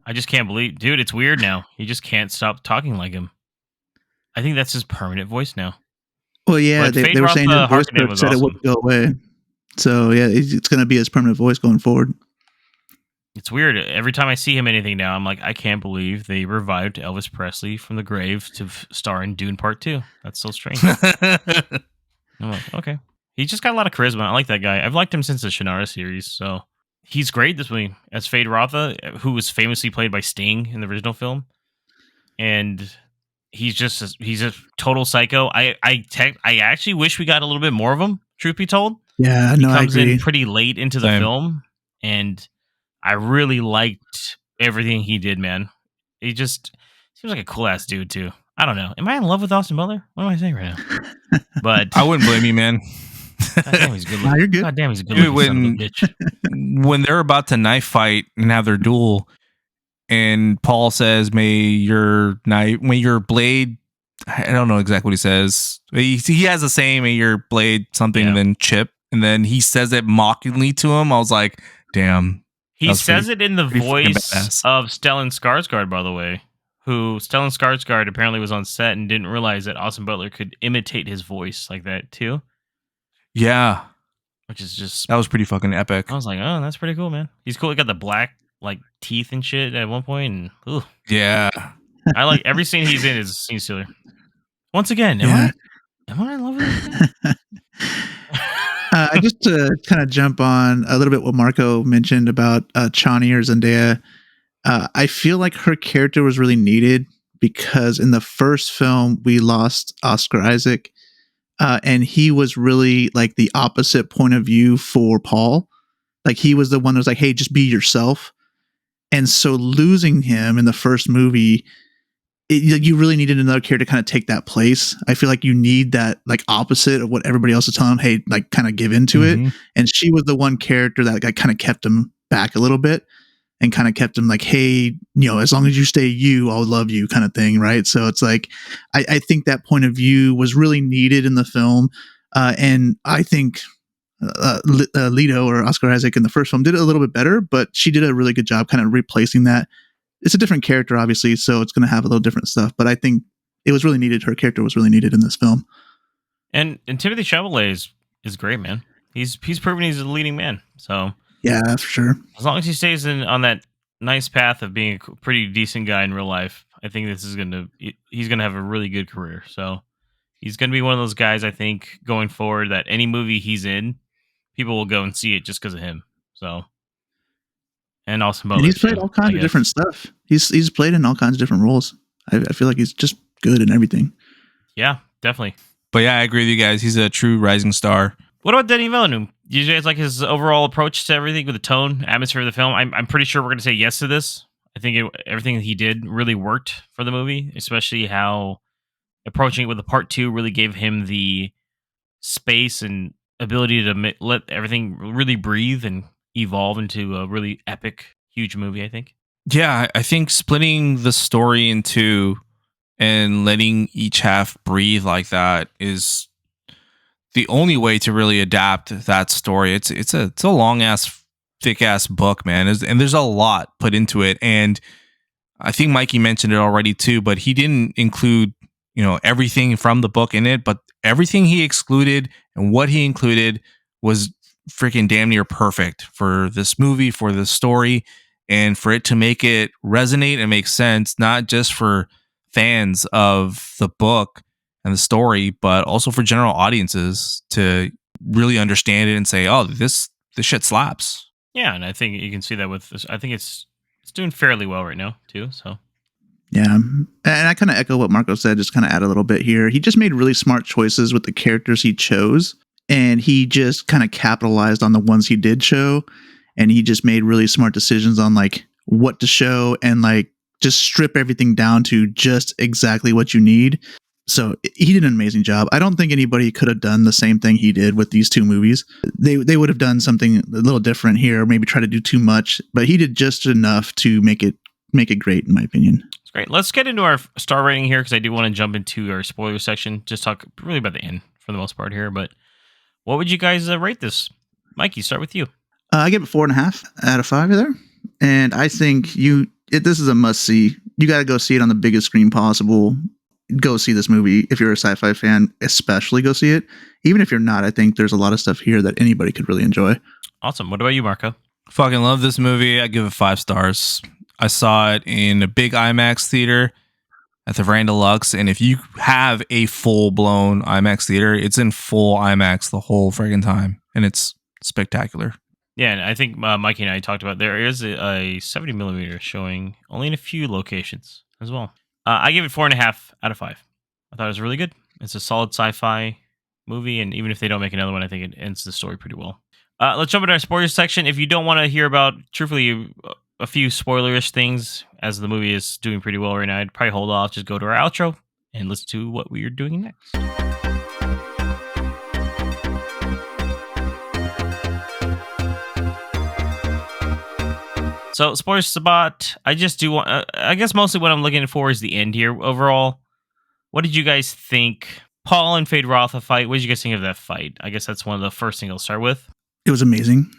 I just can't believe, dude, it's weird now. He just can't stop talking like him. I think that's his permanent voice now. Well, yeah, they were saying his voice coach said it wouldn't go away. So, yeah, it's going to be his permanent voice going forward. It's weird. Every time I see him in anything now, I'm like, I can't believe they revived Elvis Presley from the grave to star in Dune Part 2. That's so strange. I'm like, okay. He just got a lot of charisma. I like that guy. I've liked him since the Shannara series, so he's great this movie as Fade Rotha, who was famously played by Sting in the original film. And he's a total psycho. I actually wish we got a little bit more of him, truth be told. Yeah, he comes in pretty late into the film, and I really liked everything he did, man. He just seems like a cool ass dude too. I don't know. Am I in love with Austin Butler? What am I saying right now? But I wouldn't blame you, man. God damn, he's good. You're good. God damn, he's a good looking son of a bitch. When they're about to knife fight and have their duel, and Paul says, "May your blade." I don't know exactly what he says. He has a saying, "May your blade something," and then chip, and then he says it mockingly to him. I was like, "Damn." He says it in the voice of Stellan Skarsgård, by the way. Who Stellan Skarsgård apparently was on set and didn't realize that Austin Butler could imitate his voice like that too. Yeah, which is just that was pretty fucking epic. I was like, oh, that's pretty cool, man. He's cool. He got the black like teeth and shit at one point, and ooh. Yeah, I like every scene he's in is a scene stealer. Once again, am I in love with this guy? I just to kind of jump on a little bit what Marco mentioned about Chani or Zendaya. I feel like her character was really needed because in the first film we lost Oscar Isaac, and he was really like the opposite point of view for Paul. Like he was the one that was like, "Hey, just be yourself." And so losing him in the first movie, you really needed another character to kind of take that place. I feel like you need that like opposite of what everybody else is telling him. Hey, like kind of give into it. And she was the one character that like, kind of kept him back a little bit and kind of kept him like, hey, as long as you stay you, I'll love you kind of thing. Right. So it's like, I think that point of view was really needed in the film. And I think Leto or Oscar Isaac in the first film did it a little bit better, but she did a really good job kind of replacing that. It's a different character, obviously, so it's going to have a little different stuff. But I think it was really needed. Her character was really needed in this film. And Timothy Chalamet is great, man. He's proven he's a leading man. So yeah, for sure. As long as he stays on that nice path of being a pretty decent guy in real life, I think he's gonna have a really good career. So he's gonna be one of those guys. I think going forward that any movie he's in, people will go and see it just because of him. So. And also, and he's played all kinds of different stuff. He's played in all kinds of different roles. I feel like he's just good in everything. Yeah, definitely. But yeah, I agree with you guys. He's a true rising star. What about Denis Villeneuve? Do you guys like his overall approach to everything with the tone, atmosphere of the film? I'm pretty sure we're going to say yes to this. I think everything he did really worked for the movie, especially how approaching it with the part 2 really gave him the space and ability to let everything really breathe and evolve into a really epic, huge movie, I think. Yeah, I think splitting the story in two and letting each half breathe like that is the only way to really adapt that story. It's a long ass, thick ass book, man, and there's a lot put into it. And I think Mikey mentioned it already too, but he didn't include everything from the book in it, but everything he excluded and what he included was freaking damn near perfect for this movie, for this story, and for it to make it resonate and make sense, not just for fans of the book and the story, but also for general audiences to really understand it and say, oh, this shit slaps. Yeah, and I think you can see that with this. I think it's doing fairly well right now too. So yeah, and I kind of echo what Marco said, just kind of add a little bit here. He just made really smart choices with the characters he chose. And he just kind of capitalized on the ones he did show. And he just made really smart decisions on like what to show and like just strip everything down to just exactly what you need. So he did an amazing job. I don't think anybody could have done the same thing he did with these two movies. They would have done something a little different here, maybe try to do too much, but he did just enough to make it great, in my opinion. It's great. Let's get into our star rating here because I do want to jump into our spoiler section. Just talk really about the end for the most part here, but what would you guys rate this? Mikey, start with you. I give it 4.5 out of 5 there. And I think this is a must see. You got to go see it on the biggest screen possible. Go see this movie. If you're a sci-fi fan, especially go see it. Even if you're not, I think there's a lot of stuff here that anybody could really enjoy. Awesome. What about you, Marco? Fucking love this movie. I give it 5 stars. I saw it in a big IMAX theater at the Veranda Lux, and if you have a full-blown IMAX theater, it's in full IMAX the whole friggin' time, and it's spectacular. Yeah, and I think Mikey and I talked about there is a 70 millimeter showing only in a few locations as well. I gave it 4.5 out of 5. I thought it was really good. It's a solid sci-fi movie, and even if they don't make another one, I think it ends the story pretty well. Let's jump into our spoilers section. If you don't want to hear about, truthfully, a few spoilerish things, as the movie is doing pretty well right now, I'd probably hold off, just go to our outro and listen to what we are doing next. So, spoilers spot. I just do want, I guess mostly what I'm looking for is the end here. Overall, what did you guys think? Paul and Fade Rotha fight. What did you guys think of that fight? I guess that's one of the first things I'll start with. It was amazing.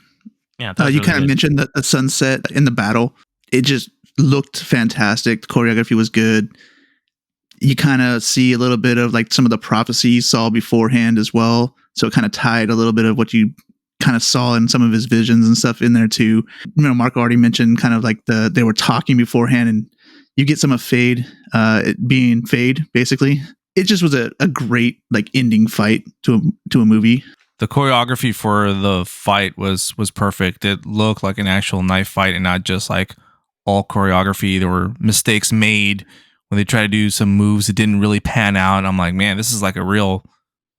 Yeah, you kind of mentioned that the sunset in the battle. It just looked fantastic. The choreography was good. You kind of see a little bit of like some of the prophecy you saw beforehand as well. So it kind of tied a little bit of what you kind of saw in some of his visions and stuff in there too. Marco already mentioned kind of like they were talking beforehand, and you get some of Fade, it being Fade basically. it just was a great like ending fight to a movie. The choreography for the fight was perfect. It looked like an actual knife fight and not just like all choreography. There were mistakes made when they tried to do some moves that didn't really pan out. I'm like, man, this is like a real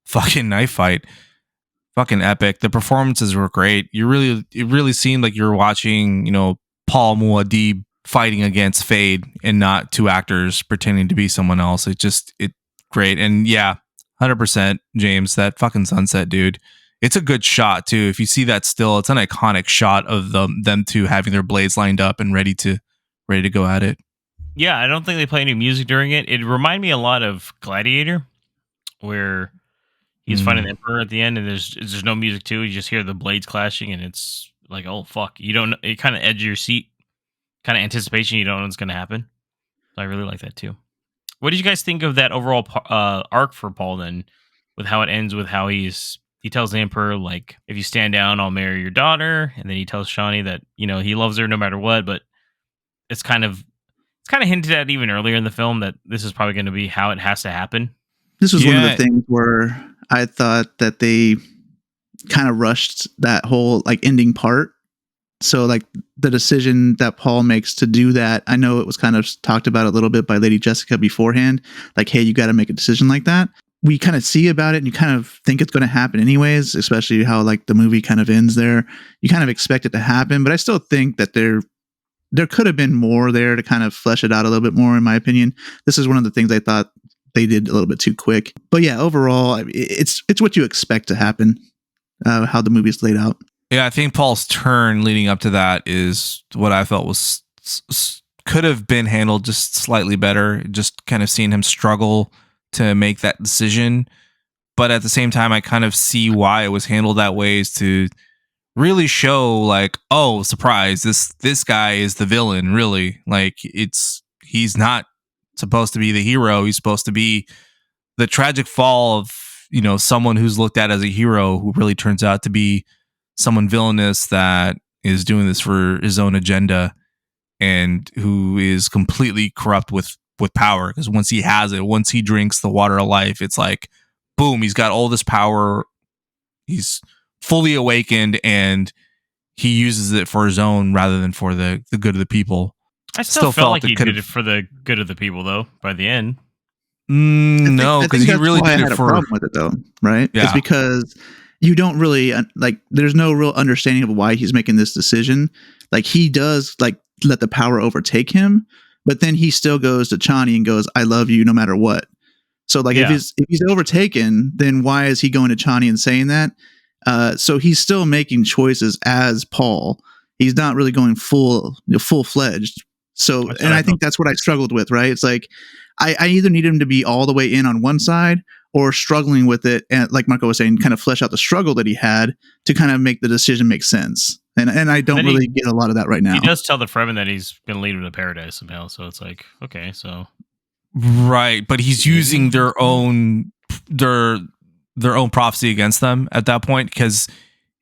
fucking knife fight. Fucking epic. The performances were great. It really seemed like you were watching, Paul Muad'Dib fighting against Fade and not two actors pretending to be someone else. It great. And yeah, 100% James, that fucking sunset, dude. It's a good shot too. If you see that still, it's an iconic shot of them two having their blades lined up and ready to go at it. Yeah, I don't think they play any music during it. It reminded me a lot of Gladiator, where he's fighting the Emperor at the end, and there's no music too. You just hear the blades clashing, and it's like, oh fuck, you don't. It kind of edge your seat, kind of anticipation. You don't know what's going to happen. So I really like that too. What did you guys think of that overall arc for Paul then, with how it ends with how he tells the Emperor, like, if you stand down, I'll marry your daughter, and then he tells Shawnee that he loves her no matter what, but it's kind of hinted at even earlier in the film that this is probably going to be how it has to happen. This was one of the things where I thought that they kind of rushed that whole like ending part. So like the decision that Paul makes to do that, I know it was kind of talked about a little bit by Lady Jessica beforehand. Like, hey, you got to make a decision like that. We kind of see about it and you kind of think it's going to happen anyways, especially how like the movie kind of ends there. You kind of expect it to happen, but I still think that there could have been more there to kind of flesh it out a little bit more, in my opinion. This is one of the things I thought they did a little bit too quick. But yeah, overall, it's what you expect to happen, how the movie's laid out. Yeah, I think Paul's turn leading up to that is what I felt was could have been handled just slightly better. Just kind of seeing him struggle to make that decision. But at the same time, I kind of see why it was handled that way, is to really show like, oh, surprise, this guy is the villain, really. Like he's not supposed to be the hero. He's supposed to be the tragic fall of, someone who's looked at as a hero who really turns out to be someone villainous that is doing this for his own agenda and who is completely corrupt with power. Because once he has it, once he drinks the water of life, it's like, boom, he's got all this power. He's fully awakened and he uses it for his own rather than for the good of the people. I still felt like he did it for the good of the people, though, by the end. No, because he really did it for... a problem with it, though, right? Yeah. It's because you don't really, like, there's no real understanding of why he's making this decision. Like, he does, like, let the power overtake him, but then he still goes to Chani and goes, I love you no matter what. So, like, if he's overtaken, then why is he going to Chani and saying that? So he's still making choices as Paul. He's not really going full-fledged. So, and I think that's what I struggled with, right? It's like, I either need him to be all the way in on one side or struggling with it. And like Marco was saying, kind of flesh out the struggle that he had to kind of make the decision make sense. And I don't really get a lot of that right now. He does tell the Fremen that he's going to lead him to paradise somehow. So it's like, okay, so. Right. But he's using their own prophecy against them at that point, because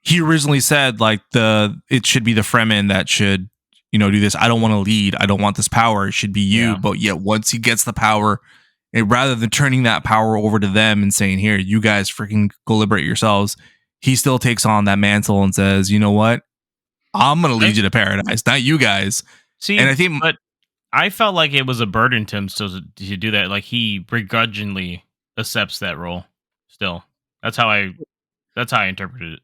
he originally said like it should be the Fremen that should, do this. I don't want to lead. I don't want this power. It should be you. Yeah. But yet once he gets the power, rather than turning that power over to them and saying, here, you guys freaking go liberate yourselves, he still takes on that mantle and says, you know what? I'm going to lead you to paradise, not you guys. See, and I think, but I felt like it was a burden to him still to do that. Like he begrudgingly accepts that role still. That's how I interpreted it.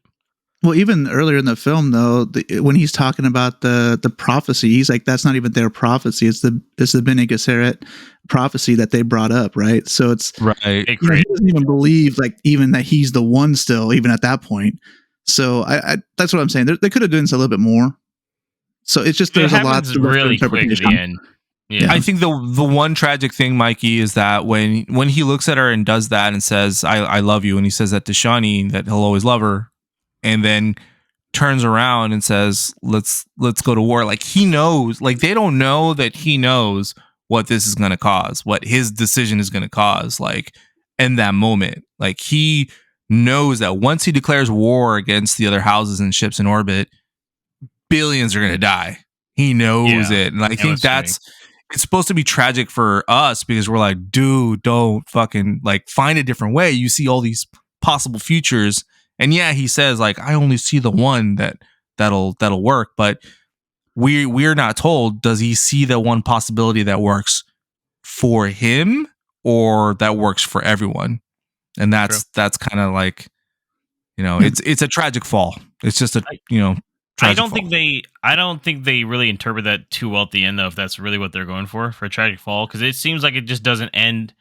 Well, even earlier in the film, though, when he's talking about the prophecy, he's like, "That's not even their prophecy. It's the Bene Gesserit prophecy that they brought up, right?" So it's right. He doesn't even believe, like, even that he's the one still, even at that point. So I that's what I'm saying. They could have done this a little bit more. So it's just there's a lot of really quick at the end. Yeah. I think the one tragic thing, Mikey, is that when he looks at her and does that and says, I love you, and he says that to Shawnee, that he'll always love her, and then turns around and says, let's go to war. Like, he knows, like, they don't know that he knows what this is going to cause, what his decision is going to cause. Like, in that moment, like, he knows that once he declares war against the other houses and ships in orbit, billions are going to die. He knows it. And I think it's supposed to be tragic for us because we're like, dude, don't fucking like find a different way. You see all these possible futures, and yeah, he says like, I only see the one that'll work, but we're not told, does he see the one possibility that works for him or that works for everyone? And that's kind of like, it's a tragic fall. It's just a I don't think they really interpret that too well at the end, though, if that's really what they're going for a tragic fall, because it seems like it just doesn't end.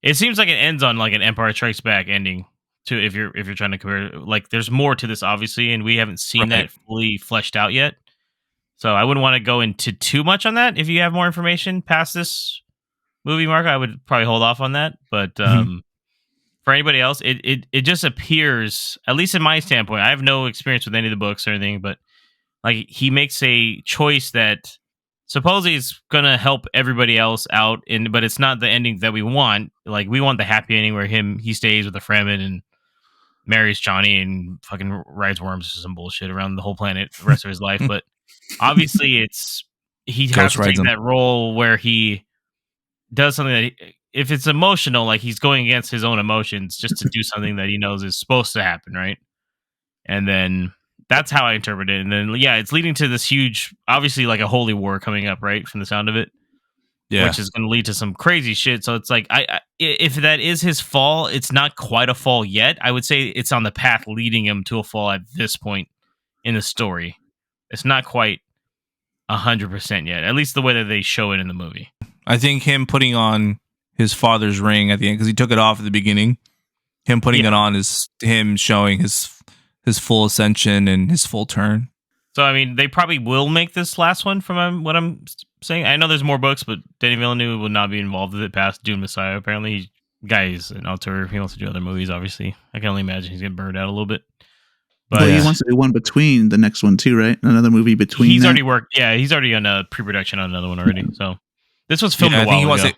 It seems like it ends on like an Empire Strikes Back ending. To if you're trying to compare, like there's more to this obviously, and we haven't seen that fully fleshed out yet. So I wouldn't want to go into too much on that. If you have more information past this movie, Mark, I would probably hold off on that. But for anybody else, it just appears, at least in my standpoint, I have no experience with any of the books or anything, but like he makes a choice that supposedly is gonna help everybody else out, but it's not the ending that we want. Like we want the happy ending where he stays with the Fremen and marries Johnny and fucking rides worms or some bullshit around the whole planet the rest of his life. But obviously he has to take that role where he does something that if it's emotional, like he's going against his own emotions just to do something that he knows is supposed to happen, right? And then that's how I interpret it. And then it's leading to this huge, obviously like a holy war coming up, right? From the sound of it. Yeah. Which is going to lead to some crazy shit. So it's like, if that is his fall, it's not quite a fall yet. I would say it's on the path leading him to a fall at this point in the story. It's not quite 100% yet, at least the way that they show it in the movie. I think him putting on his father's ring at the end, because he took it off at the beginning, him putting it on is him showing his full ascension and his full turn. So, I mean, they probably will make this last one from what I'm saying. I know there's more books, but Denis Villeneuve will not be involved with it past Dune Messiah. Apparently, guy's an auteur. He wants to do other movies, obviously. I can only imagine he's getting burned out a little bit. But he wants to do one between the next one, too, right? Another movie between. He's already worked. Yeah, he's already on a pre-production on another one already. So, this was filmed a while ago.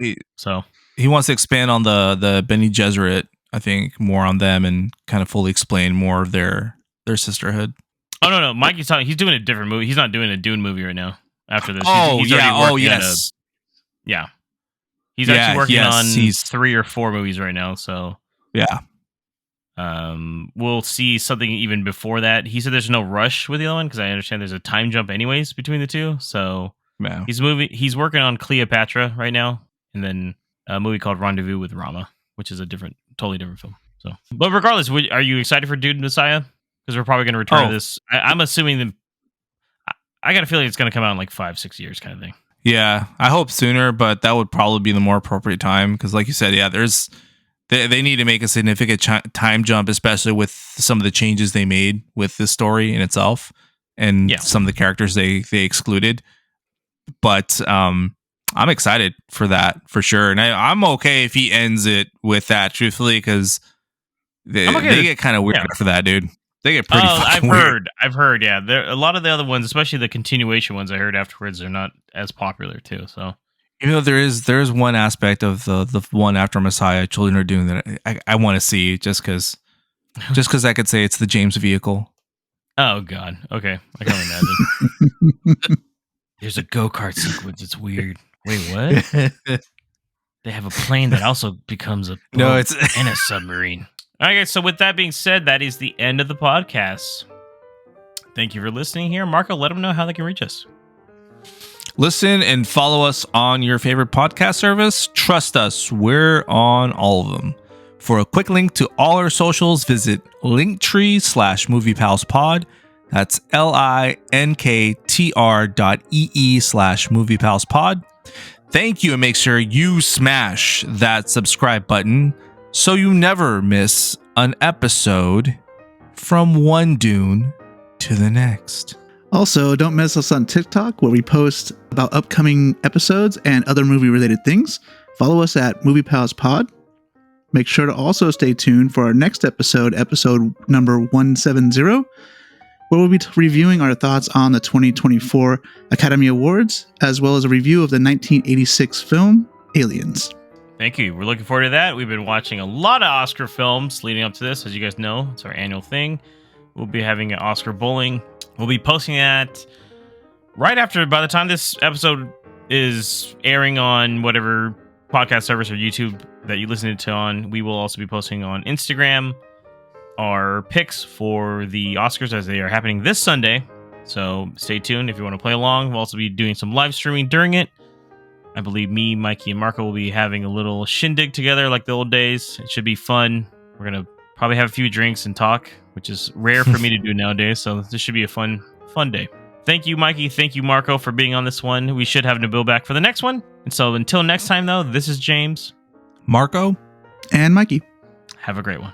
He wants to expand on the Bene Gesserit, I think, more on them and kind of fully explain more of their sisterhood. Oh no, Mike is talking. He's doing a different movie. He's not doing a Dune movie right now. After this, he's yes. He's actually working on 3 or 4 movies right now. So we'll see something even before that. He said there's no rush with the other one because I understand there's a time jump anyways between the two. So he's working on Cleopatra right now, and then a movie called Rendezvous with Rama, which is a totally different film. So, but regardless, are you excited for Dune Messiah? Because we're probably going to return to this. I'm assuming I got a feeling it's going to come out in like 5-6 years kind of thing. Yeah, I hope sooner, but that would probably be the more appropriate time. Because like you said, they need to make a significant time jump, especially with some of the changes they made with the story in itself and some of the characters they excluded. But I'm excited for that for sure. And I'm okay if he ends it with that, truthfully, because they get kind of weird for that, dude. They get pretty fucking weird. I've heard, yeah. A lot of the other ones, especially the continuation ones I heard afterwards, are not as popular too. So, there is one aspect of the one after Messiah, Children Are Dune, that I want to see just because I could say it's the James vehicle. Oh God, okay, I can imagine. There's a go-kart sequence. It's weird. Wait, what? They have a plane that also becomes a boat and a submarine. All right, guys, so with that being said, that is the end of the podcast. Thank you for listening here. Marco, let them know how they can reach us. Listen and follow us on your favorite podcast service. Trust us, we're on all of them. For a quick link to all our socials, visit linktree/moviepalspod. That's linktr.ee/moviepalspod. Thank you, and make sure you smash that subscribe button so you never miss an episode from one Dune to the next. Also, don't miss us on TikTok, where we post about upcoming episodes and other movie-related things. Follow us at MoviePalsPod. Make sure to also stay tuned for our next episode number 170, where we'll be reviewing our thoughts on the 2024 Academy Awards, as well as a review of the 1986 film, Aliens. Thank you. We're looking forward to that. We've been watching a lot of Oscar films leading up to this. As you guys know, it's our annual thing. We'll be having an Oscar bowling. We'll be posting that right after, by the time this episode is airing on whatever podcast service or YouTube that you listen to on. We will also be posting on Instagram our picks for the Oscars as they are happening this Sunday. So stay tuned if you want to play along. We'll also be doing some live streaming during it. I believe me, Mikey, and Marco will be having a little shindig together like the old days. It should be fun. We're going to probably have a few drinks and talk, which is rare for me to do nowadays. So this should be a fun day. Thank you, Mikey. Thank you, Marco, for being on this one. We should have Nabil back for the next one. And so until next time, though, this is James, Marco, and Mikey. Have a great one.